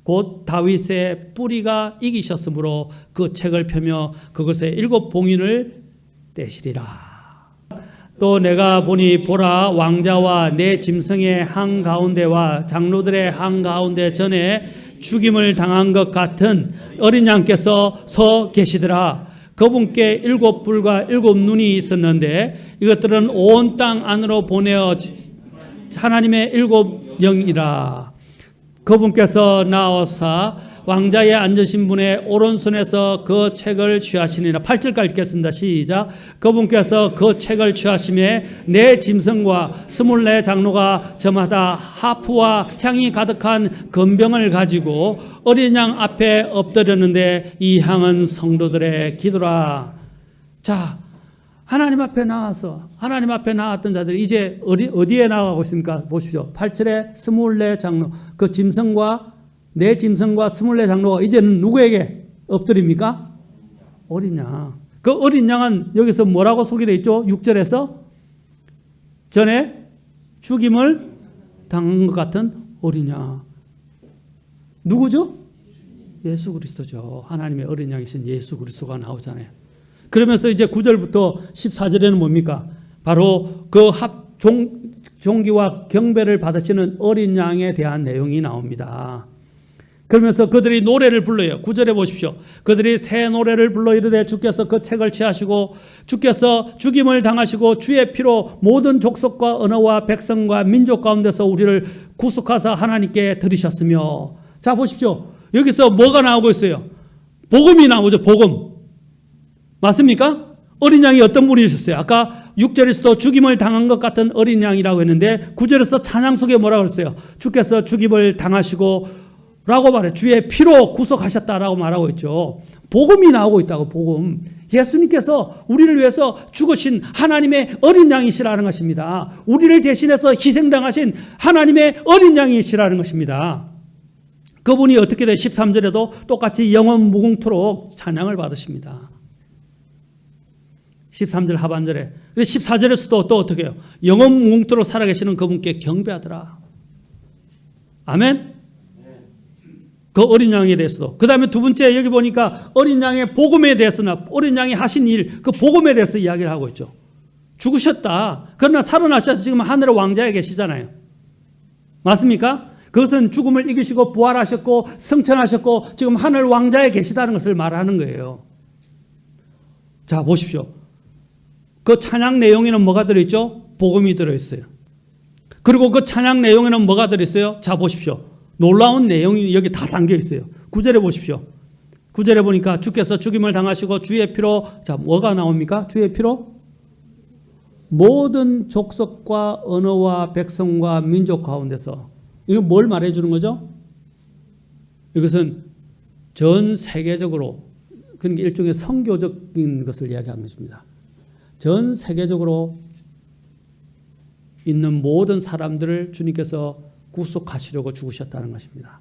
곧 다윗의 뿌리가 이기셨으므로 그 책을 펴며 그것의 7봉인을 떼시리라. 또 내가 보니 보라 왕자와 내 짐승의 한가운데와 장로들의 한가운데 전에 죽임을 당한 것 같은 어린 양께서 서 계시더라. 그분께 7뿔과 7눈이 있었는데 이것들은 온 땅 안으로 보내어 하나님의 7영이라. 그분께서 나오사 왕자에 앉으신 분의 오른손에서 그 책을 취하시니라. 8절까지 읽겠습니다. 시작. 그분께서 그 책을 취하심에 내 짐승과 24 장로가 저마다 하프와 향이 가득한 건병을 가지고 어린 양 앞에 엎드렸는데 이 향은 성도들의 기도라. 자, 하나님 앞에 나와서 하나님 앞에 나왔던 자들이 이제 어디에 나가고 있습니까? 보십시오. 8절에 24 장로, 그 짐승과 내 짐승과 24 장로가 이제는 누구에게 엎드립니까? 어린 양. 그 어린 양은 여기서 뭐라고 소개되어 있죠? 6절에서 전에 죽임을 당한 것 같은 어린 양. 누구죠? 예수 그리스도죠. 하나님의 어린 양이신 예수 그리스도가 나오잖아요. 그러면서 이제 9절부터 14절에는 뭡니까? 바로 그 종기와 경배를 받으시는 어린 양에 대한 내용이 나옵니다. 그러면서 그들이 노래를 불러요. 9절에 보십시오. 그들이 새 노래를 불러 이르되 주께서 그 책을 취하시고 주께서 죽임을 당하시고 주의 피로 모든 족속과 언어와 백성과 민족 가운데서 우리를 구속하사 하나님께 드리셨으며. 자, 보십시오. 여기서 뭐가 나오고 있어요? 복음이 나오죠. 복음. 맞습니까? 어린 양이 어떤 분이셨어요? 아까 6절에서도 죽임을 당한 것 같은 어린 양이라고 했는데 9절에서 찬양 속에 뭐라고 했어요? 주께서 죽임을 당하시고 라고 말해요. 주의 피로 구속하셨다라고 말하고 있죠. 복음이 나오고 있다고. 복음. 예수님께서 우리를 위해서 죽으신 하나님의 어린 양이시라는 것입니다. 우리를 대신해서 희생당하신 하나님의 어린 양이시라는 것입니다. 그분이 어떻게 돼? 13절에도 똑같이 영원 무궁토록 찬양을 받으십니다. 13절 하반절에. 14절에서도 또 어떻게 해요? 영원 무궁토록 살아계시는 그분께 경배하더라. 아멘? 그 어린 양에 대해서도. 그 다음에 두 번째 여기 보니까 어린 양의 복음에 대해서나 어린 양이 하신 일, 그 복음에 대해서 이야기를 하고 있죠. 죽으셨다. 그러나 살아나셔서 지금 하늘의 왕자에 계시잖아요. 맞습니까? 그것은 죽음을 이기시고 부활하셨고 승천하셨고 지금 하늘 왕자에 계시다는 것을 말하는 거예요. 자, 보십시오. 그 찬양 내용에는 뭐가 들어있죠? 복음이 들어있어요. 그리고 그 찬양 내용에는 뭐가 들어있어요? 자, 보십시오. 놀라운 내용이 여기 다 담겨 있어요. 9절에 보십시오. 9절에 보니까 주께서 죽임을 당하시고 주의 피로, 자, 뭐가 나옵니까? 주의 피로? 모든 족속과 언어와 백성과 민족 가운데서. 이거 뭘 말해주는 거죠? 이것은 전 세계적으로, 그러니까 일종의 선교적인 것을 이야기하는 것입니다. 전 세계적으로 있는 모든 사람들을 주님께서 구속하시려고 죽으셨다는 것입니다.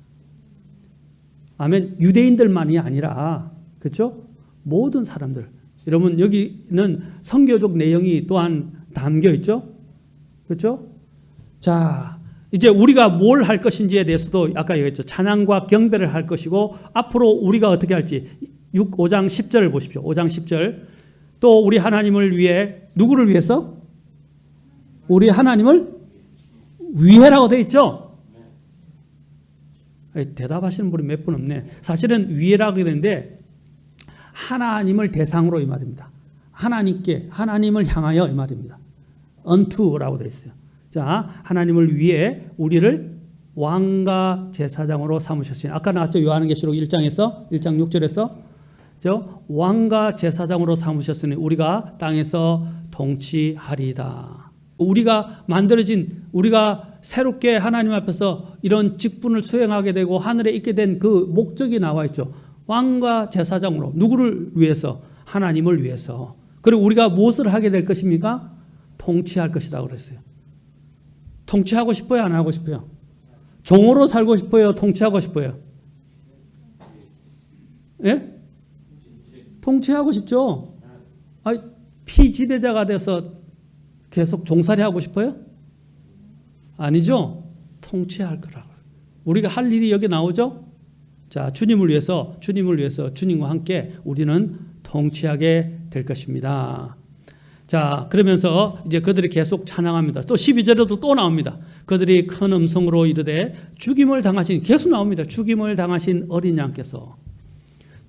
아멘. 유대인들만이 아니라, 그렇죠? 모든 사람들. 여러분, 여기는 선교적 내용이 또한 담겨 있죠? 그렇죠? 자, 이제 우리가 뭘 할 것인지에 대해서도 아까 얘기했죠. 찬양과 경배를 할 것이고 앞으로 우리가 어떻게 할지 5장 10절을 보십시오. 5장 10절. 또 우리 하나님을 위해, 누구를 위해서? 우리 하나님을 위해라고 되어 있죠? 대답하시는 분이 몇 분 없네. 사실은 위해라고 되는데 하나님을 대상으로 이 말입니다. 하나님께, 하나님을 향하여 이 말입니다. unto라고 되어 있어요. 자, 하나님을 위해 우리를 왕과 제사장으로 삼으셨으니, 아까 나왔죠. 요한계시록 1장에서 1장 6절에서 왕과 제사장으로 삼으셨으니 우리가 땅에서 통치하리이다. 우리가 만들어진, 우리가 새롭게 하나님 앞에서 이런 직분을 수행하게 되고 하늘에 있게 된 그 목적이 나와 있죠. 왕과 제사장으로. 누구를 위해서? 하나님을 위해서. 그리고 우리가 무엇을 하게 될 것입니까? 통치할 것이다 그랬어요. 통치하고 싶어요? 안 하고 싶어요? 종으로 살고 싶어요? 통치하고 싶어요? 예? 통치하고 싶죠? 피지배자가 돼서 계속 종살이 하고 싶어요? 아니죠? 통치할 거라고. 우리가 할 일이 여기 나오죠? 자, 주님을 위해서 주님과 함께 우리는 통치하게 될 것입니다. 자, 그러면서 이제 그들이 계속 찬양합니다. 또 12절에도 또 나옵니다. 그들이 큰 음성으로 이르되 죽임을 당하신, 계속 나옵니다. 죽임을 당하신 어린 양께서.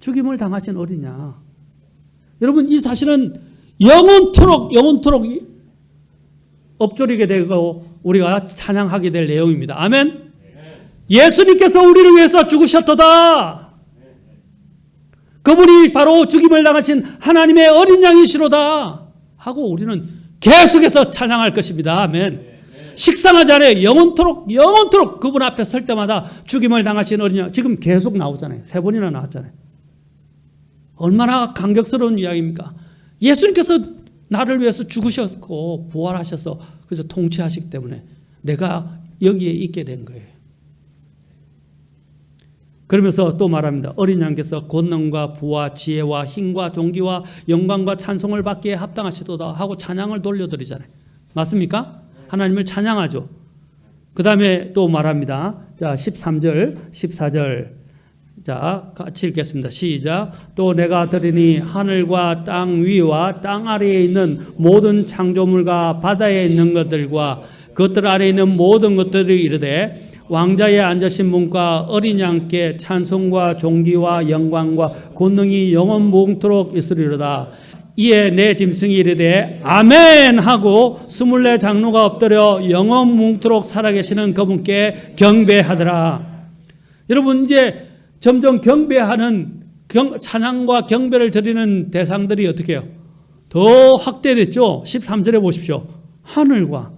죽임을 당하신 어린 양. 여러분, 이 사실은 영원토록 엎조리게 되고 우리가 찬양하게 될 내용입니다. 아멘. 예수님께서 우리를 위해서 죽으셨도다. 그분이 바로 죽임을 당하신 하나님의 어린 양이시로다 하고 우리는 계속해서 찬양할 것입니다. 아멘. 식상하지 않아요. 영원토록 그분 앞에 설 때마다 죽임을 당하신 어린 양. 지금 계속 나오잖아요. 3번이나 나왔잖아요. 얼마나 감격스러운 이야기입니까? 예수님께서 나를 위해서 죽으셨고 부활하셔서 그래서 통치하시기 때문에 내가 여기에 있게 된 거예요. 그러면서 또 말합니다. 어린 양께서 권능과 부와 지혜와 힘과 존귀와 영광과 찬송을 받기에 합당하시도다 하고 찬양을 돌려드리잖아요. 맞습니까? 하나님을 찬양하죠. 그 다음에 또 말합니다. 자, 13절, 14절. 자, 같이 읽겠습니다. 시작. 또 내가 들으니 하늘과 땅 위와 땅 아래에 있는 모든 창조물과 바다에 있는 것들과 그것들 아래에 있는 모든 것들이 이르되 왕자에 앉으신 분과 어린 양께 찬송과 존귀와 영광과 권능이 영원 무궁토록 있으리로다. 이에 내 짐승이 이르되 아멘 하고 24 장로가 엎드려 영원 무궁토록 살아계시는 그분께 경배하더라. 여러분, 이제 점점 경배하는 찬양과 경배를 드리는 대상들이 어떻게 해요? 더 확대됐죠. 13절에 보십시오. 하늘과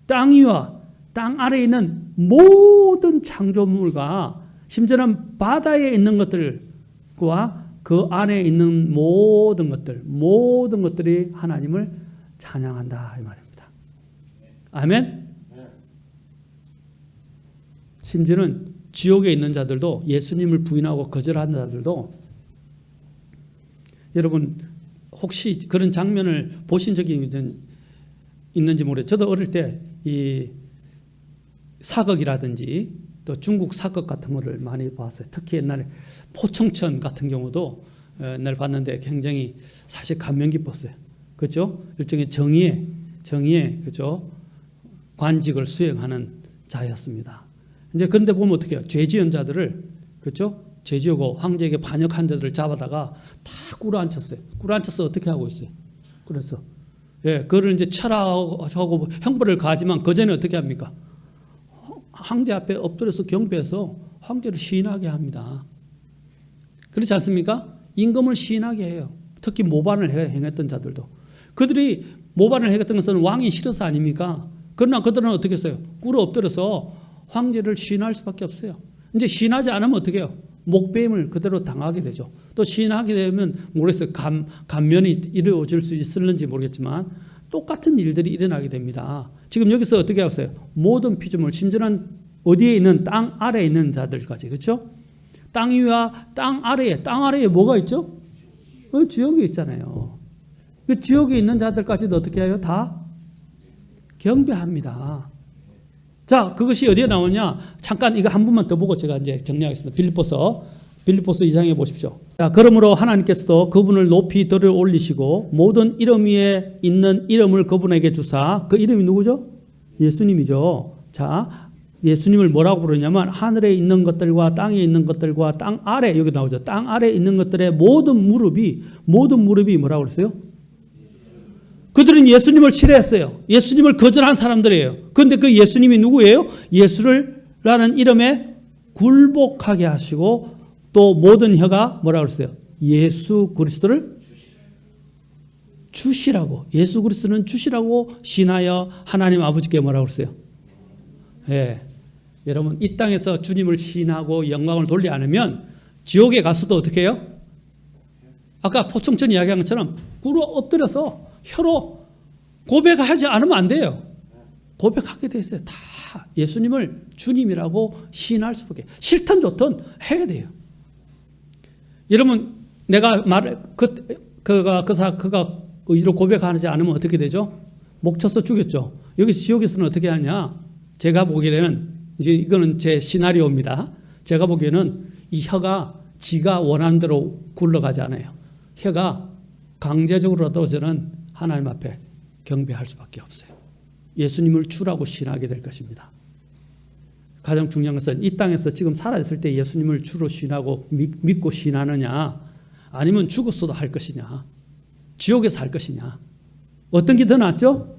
땅 위와 땅 아래에 있는 모든 창조물과 심지어는 바다에 있는 것들과 그 안에 있는 모든 것들이 하나님을 찬양한다 이 말입니다. 아멘. 심지어는 지옥에 있는 자들도, 예수님을 부인하고 거절하는 자들도, 여러분 혹시 그런 장면을 보신 적이 있는지 모르겠어요. 저도 어릴 때 이 사극이라든지 또 중국 사극 같은 거를 많이 봤어요. 특히 옛날에 포청천 같은 경우도 옛날 봤는데 굉장히 사실 감명 깊었어요. 그렇죠? 일종의 정의의 그렇죠? 관직을 수행하는 자였습니다. 이제 그런데 보면 어떻게 해요? 죄 지은 자들을, 그렇죠? 죄 지고 황제에게 반역한 자들을 잡아다가 다 꿇어앉혔어요. 꿇어앉혀서 어떻게 하고 있어요? 그래서 그거를 이제 철하고 형벌을 가하지만 그 전에 어떻게 합니까? 황제 앞에 엎드려서 경배해서 황제를 시인하게 합니다. 그렇지 않습니까? 임금을 시인하게 해요. 특히 모반을 행했던 자들도. 그들이 모반을 행했던 것은 왕이 싫어서 아닙니까? 그러나 그들은 어떻게 했어요? 꿇어 엎드려서 황제를 시인할 수밖에 없어요. 이제 시인하지 않으면 어떻게 해요? 목배임을 그대로 당하게 되죠. 또 시인하게 되면 모르겠어요. 감면이 이루어질 수 있을는지 모르겠지만 똑같은 일들이 일어나게 됩니다. 지금 여기서 어떻게 하셨어요? 모든 피조물, 심지어는 어디에 있는 땅 아래에 있는 자들까지, 그렇죠? 땅 위와 땅 아래에 뭐가 있죠? 지옥에 있잖아요. 그 지옥에 있는 자들까지도 어떻게 해요? 다 경배합니다. 자, 그것이 어디에 나오냐? 잠깐 이거 한 번만 더 보고 제가 이제 정리하겠습니다. 빌립보서 2장에 보십시오. 자, 그러므로 하나님께서도 그분을 높이 들어 올리시고 모든 이름 위에 있는 이름을 그분에게 주사, 그 이름이 누구죠? 예수님이죠. 자, 예수님을 뭐라고 부르냐면 하늘에 있는 것들과 땅에 있는 것들과 땅 아래, 여기 나오죠. 땅 아래 있는 것들의 모든 무릎이 뭐라고 그랬어요? 그들은 예수님을 싫어했어요. 예수님을 거절한 사람들이에요. 그런데 그 예수님이 누구예요? 예수라는 이름에 굴복하게 하시고 또 모든 혀가 뭐라고 그랬어요? 예수 그리스도를 주시라고. 예수 그리스도는 주시라고 신하여 하나님 아버지께 뭐라고 그랬어요? 예. 여러분 이 땅에서 주님을 신하고 영광을 돌리지 않으면 지옥에 가서도 어떻게 해요? 아까 포청천 이야기한 것처럼 꿇어 엎드려서 혀로 고백하지 않으면 안 돼요. 고백하게 돼 있어요. 다 예수님을 주님이라고 신할 수밖에. 싫든 좋든 해야 돼요. 여러분 내가 그가 의로 고백하지 않으면 어떻게 되죠? 목 쳐서 죽였죠. 여기 지옥에서는 어떻게 하냐? 제가 보기에는 이제 이거는 제 시나리오입니다. 제가 보기에는 이 혀가 지가 원하는 대로 굴러가지 않아요. 혀가 강제적으로라도 저는 하나님 앞에 경배할 수밖에 없어요. 예수님을 주라고 신하게 될 것입니다. 가장 중요한 것은 이 땅에서 지금 살아있을 때 예수님을 주로 신하고 믿고 신하느냐 아니면 죽었어도 할 것이냐 지옥에서 할 것이냐 어떤 게 더 낫죠?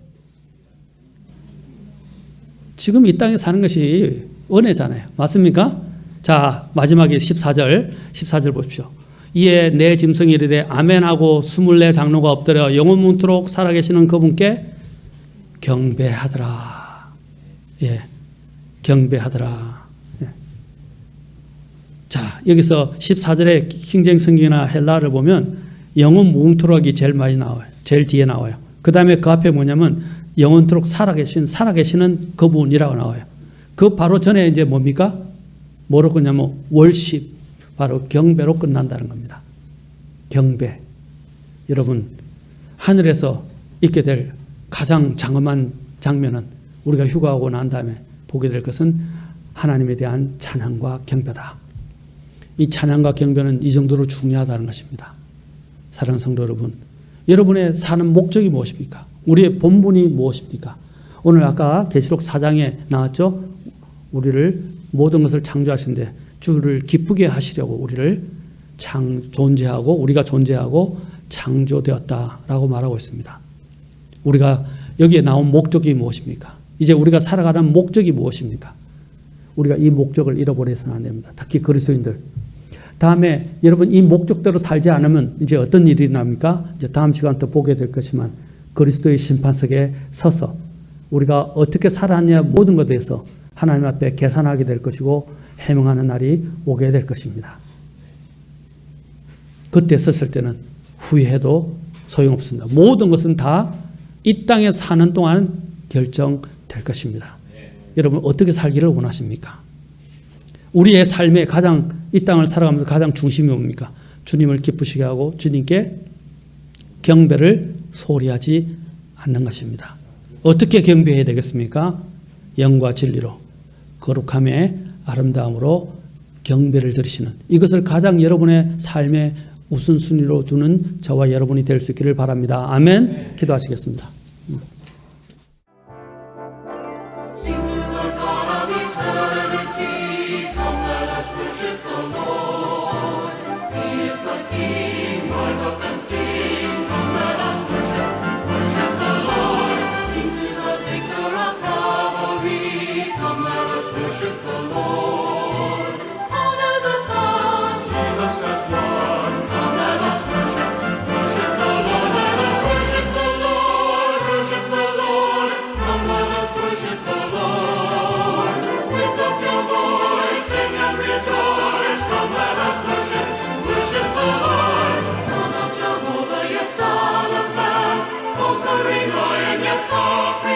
지금 이 땅에 사는 것이 은혜잖아요. 맞습니까? 자 마지막에 14절 보십시오. 이에 내 짐승이 이르되 아멘하고 24 장로가 엎드려 영원문토록 살아계시는 그분께 경배하더라. 예, 경배하더라. 예. 자 여기서 14절에 킹제임스 성경이나 헬라어를 보면 영원무궁토록이 제일 많이 나와요. 제일 뒤에 나와요. 그 다음에 그 앞에 뭐냐면 영원토록 살아계시는 그분이라고 나와요. 그 바로 전에 이제 뭡니까? 뭐로 끝냐면 월십, 바로 경배로 끝난다는 겁니다. 경배. 여러분 하늘에서 있게 될 가장 장엄한 장면은 우리가 휴가하고 난 다음에 보게 될 것은 하나님에 대한 찬양과 경배다. 이 찬양과 경배는 이 정도로 중요하다는 것입니다. 사랑하는 성도 여러분, 여러분의 사는 목적이 무엇입니까? 우리의 본분이 무엇입니까? 오늘 아까 계시록 4장에 나왔죠? 우리를 모든 것을 창조하신데 주를 기쁘게 하시려고 우리를 존재하고 우리가 존재하고 창조되었다라고 말하고 있습니다. 우리가 여기에 나온 목적이 무엇입니까? 이제 우리가 살아가는 목적이 무엇입니까? 우리가 이 목적을 잃어버려서는 안 됩니다. 특히 그리스도인들. 다음에 여러분 이 목적대로 살지 않으면 이제 어떤 일이 납니까? 이제 다음 시간 또 보게 될 것이지만 그리스도의 심판석에 서서 우리가 어떻게 살았냐 모든 것에 대해서 하나님 앞에 계산하게 될 것이고 해명하는 날이 오게 될 것입니다. 그때 섰을 때는 후회해도 소용없습니다. 모든 것은 다 이 땅에 사는 동안 결정될 것입니다. 여러분 어떻게 살기를 원하십니까? 우리의 삶의 가장 이 땅을 살아가면서 가장 중심이 뭡니까? 주님을 기쁘시게 하고 주님께 경배를 소홀히 하지 않는 것입니다. 어떻게 경배해야 되겠습니까? 영과 진리로 거룩함에 아름다움으로 경배를 드리시는 이것을 가장 여러분의 삶의 우선순위로 두는 저와 여러분이 될 수 있기를 바랍니다. 아멘. 기도하시겠습니다. Sing to the God of eternity, come let us worship the Lord. He is the King, rise up and sing, come let us worship the Lord. Sing to the victor of Calvary, come let us worship the Lord. Honor the Son, Jesus has won, come let us worship the Lord. Let us worship the Lord, worship the Lord, come let us worship the Lord. Lift up your voice, sing and rejoice, come let us worship the Lord. Son of Jehovah, yet Son of Man, conquering Lion, yet suffering